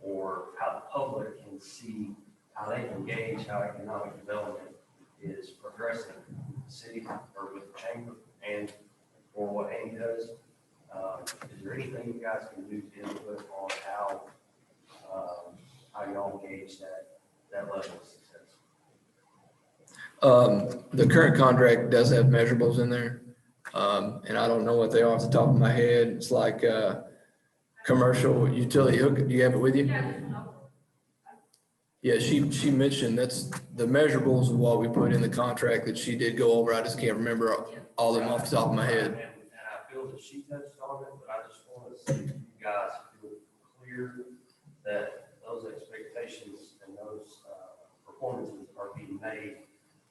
A: or how the public can see how they can gauge how economic development is progressing with the city or with the chamber and for what Amy does, is there anything you guys can do to input on how y'all gauge that level of success?
B: The current contract does have measurables in there. And I don't know what they are off the top of my head. It's like, commercial utility hook. Do you have it with you? Yeah, she mentioned that's the measurables of what we put in the contract that she did go over. I just can't remember all of them off the top of my head.
A: And I feel that she touched on it, but I just want to see if you guys feel clear that those expectations and those performances are being made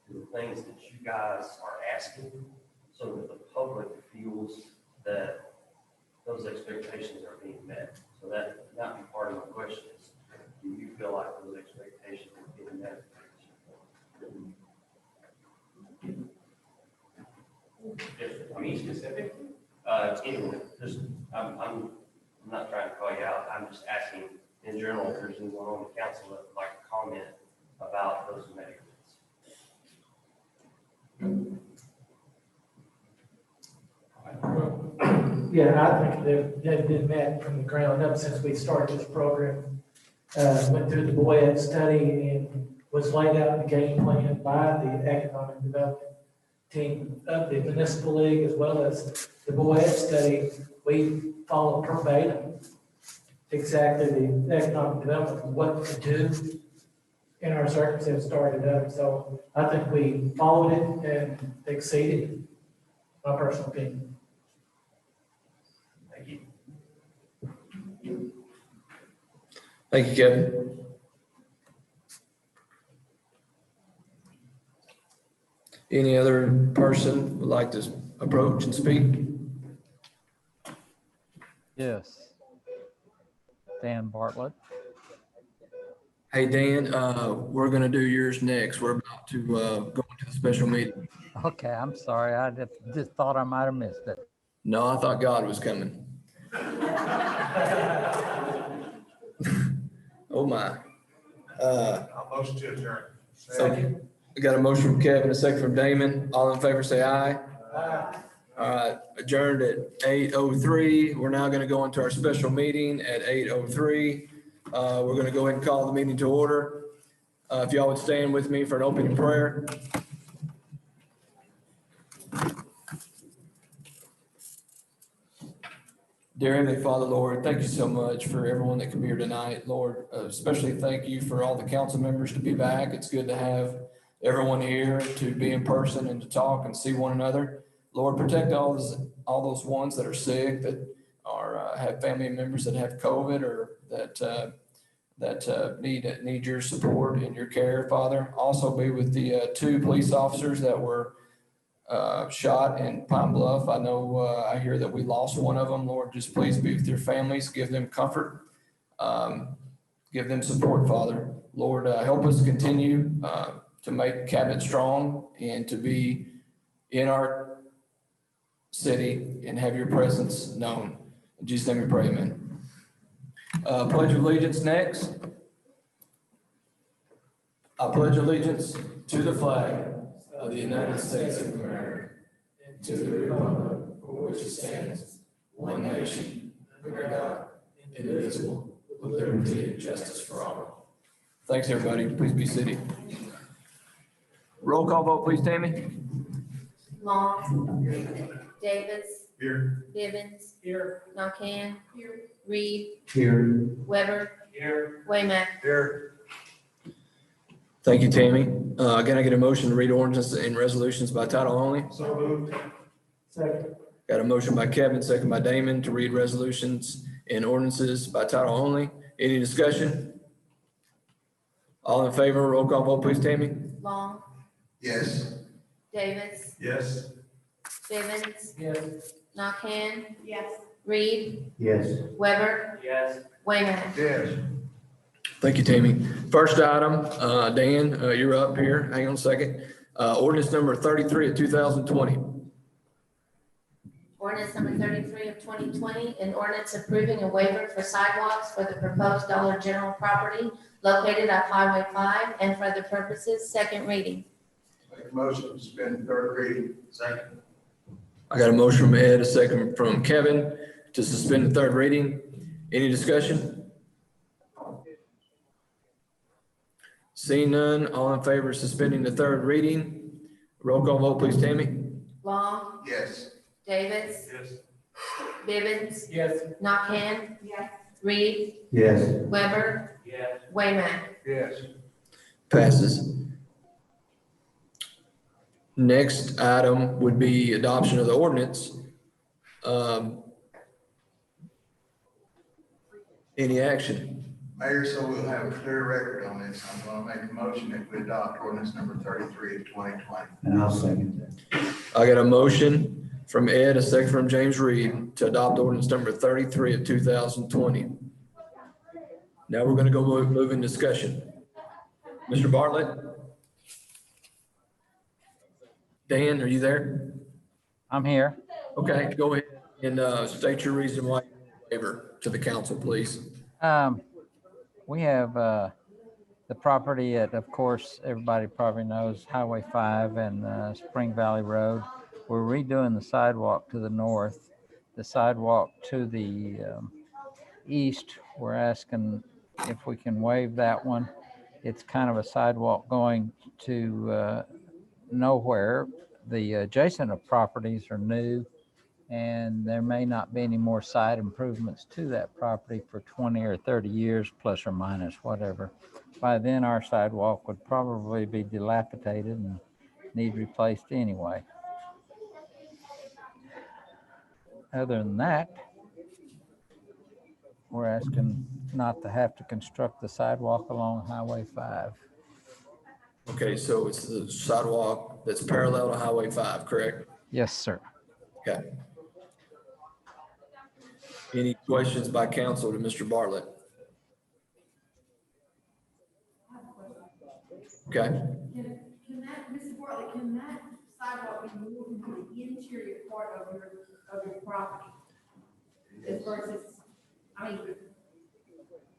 A: to the things that you guys are asking, so that the public feels that those expectations are being met. So that not be part of my question is, do you feel like those expectations are being met? If, I mean, specific, anyway, just, I'm not trying to call you out. I'm just asking in general, if there's anyone on the council that would like to comment about those measurements.
M: Yeah, I think they've been met from the ground up since we started this program. Went through the BOED study and was laid out the game plan by the economic development team of the municipal league, as well as the BOED study. We followed verbatim exactly the economic development, what to do in our circumstance started up. So I think we followed it and exceeded, my personal opinion. Thank you.
B: Thank you, Kevin. Any other person would like to approach and speak?
T: Yes. Dan Bartlett.
B: Hey, Dan, we're gonna do yours next. We're about to go into the special meeting.
T: Okay, I'm sorry. I just thought I might have missed it.
B: No, I thought God was coming. Oh, my.
I: I'll motion to adjourn.
B: Second. We got a motion from Kevin, a second from Damon. All in favor, say aye.
M: Aye.
B: All right, adjourned at 8:03. We're now gonna go into our special meeting at 8:03. We're gonna go ahead and call the meeting to order. If y'all would stand with me for an opening prayer. Dear Heavenly Father, Lord, thank you so much for everyone that can be here tonight. Lord, especially thank you for all the council members to be back. It's good to have everyone here to be in person and to talk and see one another. Lord, protect all those ones that are sick, that are have family members that have COVID or that need your support and your care, Father. Also be with the 2 police officers that were shot in Pine Bluff. I know, I hear that we lost one of them. Lord, just please be with their families, give them comfort, give them support, Father. Lord, help us continue to make Cabot strong and to be in our city and have your presence known. In Jesus' name we pray, amen. Pledge of allegiance next. I pledge allegiance to the flag of the United States of America, and to the republic for which it stands, one nation, under God, indivisible, with liberty and justice for all. Thanks, everybody. Please be seated. Roll call vote, please, Tammy.
G: Long. Davis.
I: Here.
G: Givens.
M: Here.
G: Narcan. Here. Reed.
O: Here.
G: Weber.
M: Here.
G: Wayman.
I: Here.
B: Thank you, Tammy. Can I get a motion to read ordinances and resolutions by title only?
I: So moved.
M: Second.
B: Got a motion by Kevin, second by Damon to read resolutions and ordinances by title only. Any discussion? All in favor, roll call vote, please, Tammy.
G: Long.
F: Yes.
G: Davis.
I: Yes.
G: Givens.
M: Yes.
G: Narcan.
J: Yes.
G: Reed.
O: Yes.
G: Weber.
M: Yes.
G: Wayman.
F: Yes.
B: Thank you, Tammy. First item, Dan, you're up here. Hang on a second. Ordinance number 33 of 2020.
G: Ordinance number 33 of 2020, an ordinance approving a waiver for sidewalks for the proposed Dollar General property located at Highway 5 and for other purposes, second reading.
F: Make a motion to suspend third reading.
I: Second.
B: I got a motion from Ed, a second from Kevin to suspend the third reading. Any discussion? Seeing none, all in favor of suspending the third reading? Roll call vote, please, Tammy.
G: Long.
F: Yes.
G: Davis.
I: Yes.
G: Bivens.
M: Yes.
G: Nakhan.
J: Yes.
G: Reed.
O: Yes.
G: Weber.
M: Yes.
G: Wayman.
F: Yes.
B: Passes. Next item would be adoption of the ordinance. Any action?
F: Mayor, so we'll have a clear record on this. I'm going to make a motion that we adopt ordinance number 33 of 2020.
O: And I'll second that.
B: I got a motion from Ed, a second from James Reed to adopt ordinance number 33 of 2020. Now we're going to go move in discussion. Mr. Bartlett? Dan, are you there?
T: I'm here.
B: Okay, go ahead and state your reason why you waiver to the council, please.
T: We have the property at, of course, everybody probably knows Highway 5 and Spring Valley Road. We're redoing the sidewalk to the north. The sidewalk to the east, we're asking if we can waive that one. It's kind of a sidewalk going to nowhere. The adjacent properties are new. And there may not be any more side improvements to that property for 20 or 30 years, plus or minus, whatever. By then, our sidewalk would probably be dilapidated and need replaced anyway. Other than that, we're asking not to have to construct the sidewalk along Highway 5.
B: Okay, so it's the sidewalk that's parallel to Highway 5, correct?
T: Yes, sir.
B: Okay. Any questions by council to Mr. Bartlett? Okay.
J: Can that, Mr. Bartley, can that sidewalk be moved into the interior part of your property? As versus, I mean,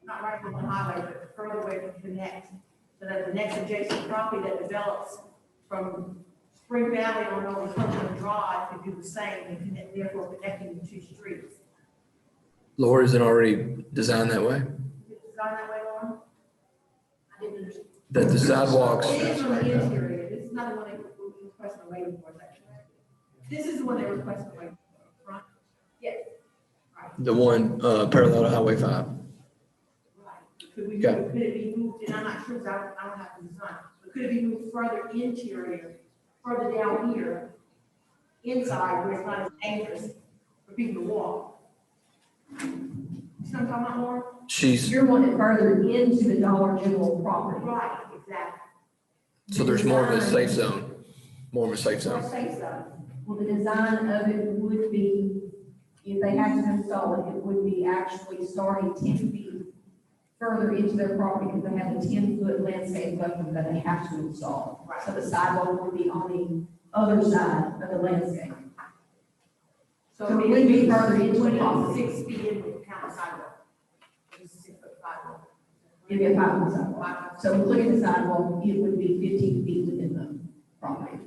J: not right on the highway, but further away to connect, so that the next adjacent property that develops from Spring Valley on over Cumberland Drive could do the same and connect, therefore connecting the two streets.
B: Laura, is it already designed that way?
J: Is it designed that way, Lauren? I didn't understand.
B: That the sidewalks,
J: It is on the interior. This is not the one they requested a waiver for, actually. This is the one they requested a waiver for, right? Yes. Right.
B: the one parallel to Highway 5.
J: Right. Could we,
B: Okay.
J: could it be moved, and I'm not sure, because I don't have the design, but could it be moved further interior, further down here, inside, where it's not as dangerous for people to walk? You see what I'm talking about, Laura?
N: You're wanting further into the Dollar General property.
J: Right, exactly.
B: So there's more of a safe zone, more of a safe
J: Or
B: zone.
J: say so.
N: Well, the design of it would be, if they had to install it, it would be actually starting 10 feet further into their property because they have a 10-foot landscape buffer that they have to install.
J: Right.
N: So the sidewalk would be on the other side of the landscape. So it would be further into the property.
J: 6 feet in with the county sidewalk. It's a 6-foot sidewalk.
N: It'd be a 5-foot sidewalk. So look at the sidewalk, it would be 15 feet within the property.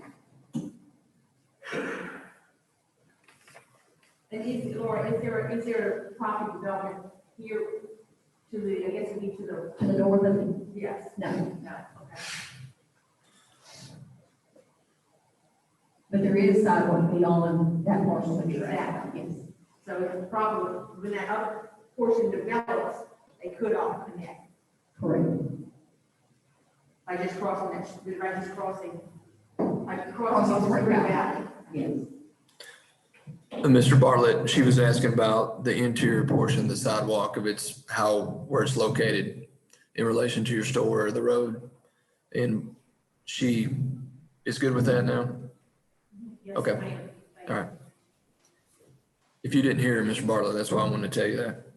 J: And is, Laura, is there property development here to the, I guess it'd be to the.
N: To the north of it?
J: Yes.
N: No.
J: No, okay.
N: But there is sidewalk beyond that parcel that you're at.
J: Exactly.
N: Yes.
J: So it's a problem, when that other portion develops, they could all connect.
N: Correct.
J: By just crossing that, by just crossing, like
N: Crossing
J: crossing
N: Spring
J: Spring
N: Valley.
J: Valley.
N: Yes.
B: Mr. Bartlett, she was asking about the interior portion of the sidewalk, of its, where it's located in relation to your store or the road. And she is good with that now?
J: Yes,
B: Okay.
J: ma'am.
B: All right. If you didn't hear her, Mr. Bartlett, that's why I wanted to tell you that.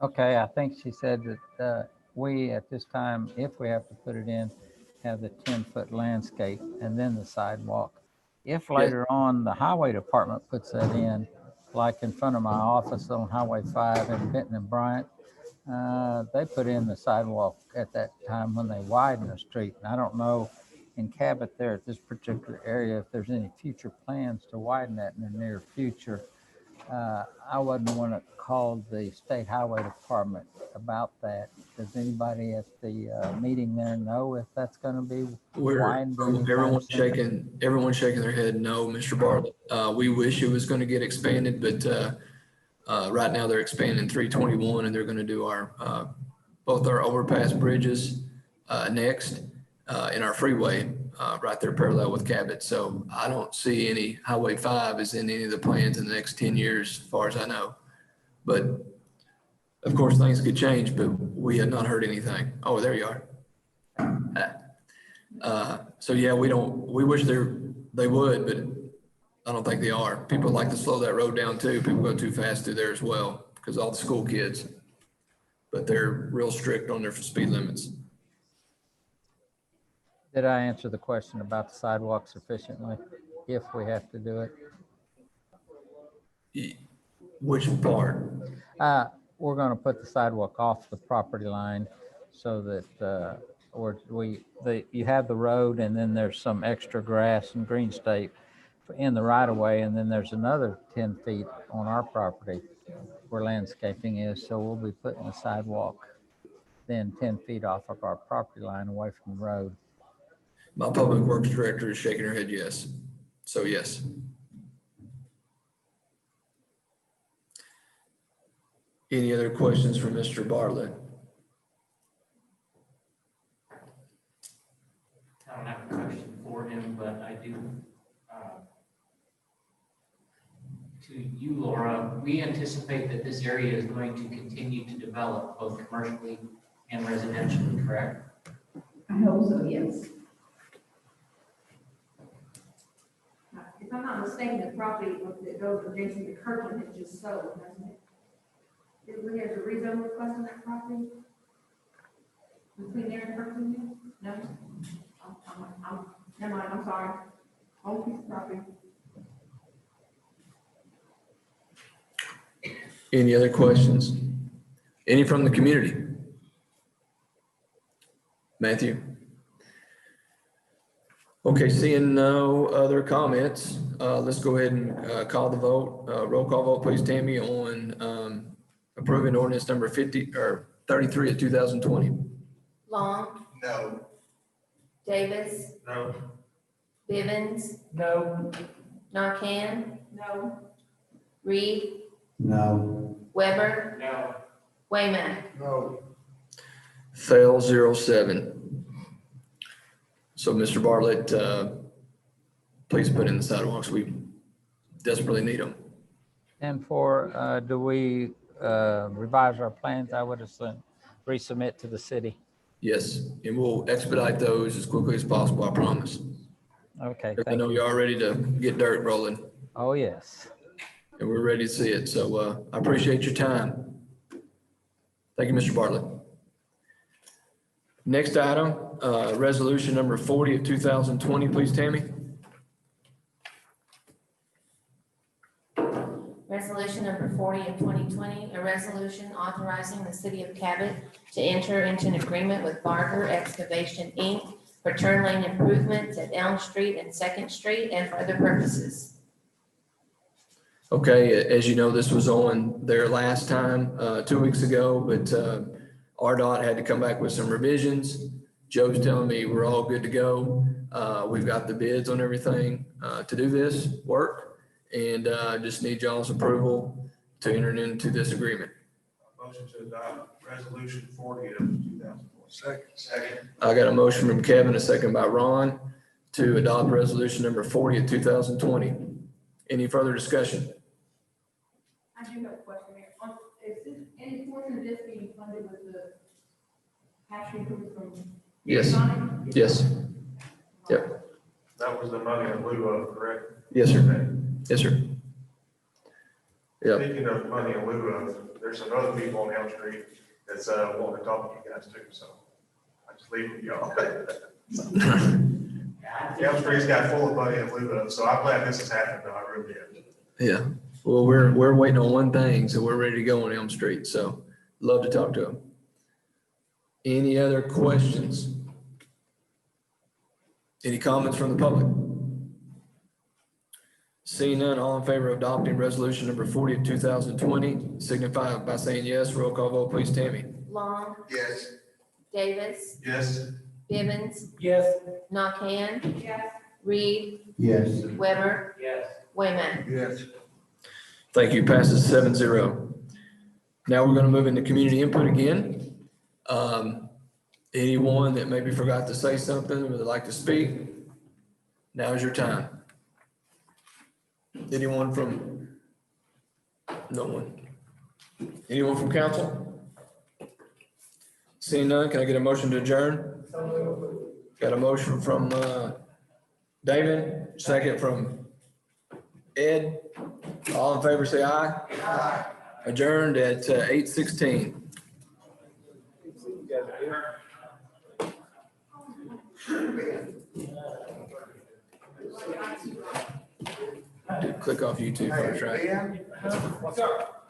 T: Okay, I think she said that we, at this time, if we have to put it in, have the 10-foot landscape and then the sidewalk. If later on the highway department puts that in, like in front of my office on Highway 5 in Benton and Bryant, they put in the sidewalk at that time when they widen the street. And I don't know in Cabot there at this particular area if there's any future plans to widen that in the near future. I wouldn't want to call the state highway department about that. Does anybody at the meeting there know if that's going to be widened?
B: Everyone's shaking their head no, Mr. Bartlett. We wish it was going to get expanded, but right now they're expanding 321 and they're going to do our both our overpass bridges next in our freeway right there parallel with Cabot. So I don't see any Highway 5 is in any of the plans in the next 10 years, as far as I know. But of course, things could change, but we had not heard anything. Oh, there you are. So yeah, we wish they would, but I don't think they are. People like to slow that road down too. People go too fast through there as well because all the school kids, but they're real strict on their speed limits.
T: Did I answer the question about the sidewalk sufficiently if we have to do it?
B: Which part?
T: We're going to put the sidewalk off the property line so that you have the road and then there's some extra grass and green state in the right of way. And then there's another 10 feet on our property where landscaping is. So we'll be putting the sidewalk then 10 feet off of our property line away from the road.
B: My public works director is shaking her head yes. So yes. Any other questions for Mr. Bartlett?
L: I don't have a question for him, but I do. To you, Laura, we anticipate that this area is going to continue to develop both commercially and residentially, correct?
Q: I hope so, yes. If I'm not mistaken, the property that goes adjacent to Kirkland is just sold, hasn't it? Did we have a rezone request on that property? Between there and Kirkland? No? Never mind, I'm sorry. Whole piece of property.
B: Any other questions? Any from the community? Matthew? Okay, seeing no other comments, let's go ahead and call the vote. Roll call vote, please, Tammy, on approving ordinance number 33 of 2020.
G: Long,
F: No.
G: Davis,
I: No.
G: Bivens,
M: No.
G: Narcan,
Q: No.
G: Reed,
O: No.
G: Weber,
L: No.
G: Wayman.
F: No.
B: Fail 07. So Mr. Bartlett, please put in the sidewalks. We desperately need them.
T: And for, do we revise our plans? I would assume, resubmit to the city.
B: Yes, and we'll expedite those as quickly as possible, I promise.
T: Okay,
B: I
T: thank
B: know
T: you.
B: you're all ready to get dirt rolling,
T: Oh, yes.
B: and we're ready to see it. So I appreciate your time. Thank you, Mr. Bartlett. Next item, resolution number 40 of 2020, please, Tammy.
G: Resolution number 40 of 2020, a resolution authorizing the city of Cabot to enter into an agreement with Barger Excavation, Inc. for turn lane improvements at Elm Street and Second Street and for other purposes.
B: Okay, as you know, this was on there last time, 2 weeks ago, but RDOT had to come back with some revisions. Joe's telling me we're all good to go. We've got the bids on everything to do this work, and just need y'all's approval to enter into this agreement.
I: Motion to adopt resolution 40 of 2020. Second.
B: I got a motion from Kevin, a second by Ron, to adopt resolution number 40 of 2020. Any further discussion?
Q: I do have a question here. Is this, any portion of this being funded with the cash increase from?
B: Yes.
Q: Sonic?
B: Yes. Yep.
I: That was the money in lieu of, correct?
B: Yes, sir. Yes, sir. Yep.
I: Speaking of money in lieu of, there's some other people on Elm Street that's wanting to talk to you guys too, so I just leave it with y'all. Elm Street's got full of money in lieu of, so I'm glad this has happened, though, I really am.
B: Yeah. Well, we're waiting on one thing, so we're ready to go on Elm Street. So love to talk to him. Any other questions? Any comments from the public? Seeing none, all in favor of adopting resolution number 40 of 2020, signify by saying yes. Roll call vote, please, Tammy.
G: Long,
F: Yes.
G: Davis,
I: Yes.
G: Bivens,
M: Yes.
G: Narcan,
Q: Yes.
G: Reed,
O: Yes.
G: Weber,
L: Yes.
G: Wayman.
F: Yes.
B: Thank you. Passes 7-0. Now we're going to move into community input again. Anyone that maybe forgot to say something or would like to speak, now's your time. Anyone from? No one. Anyone from council? Seeing none, can I get a motion to adjourn? Got a motion from David, second from Ed. All in favor, say aye. Aye. Adjourned at 8:16. Click off YouTube first, right?
F: What's up?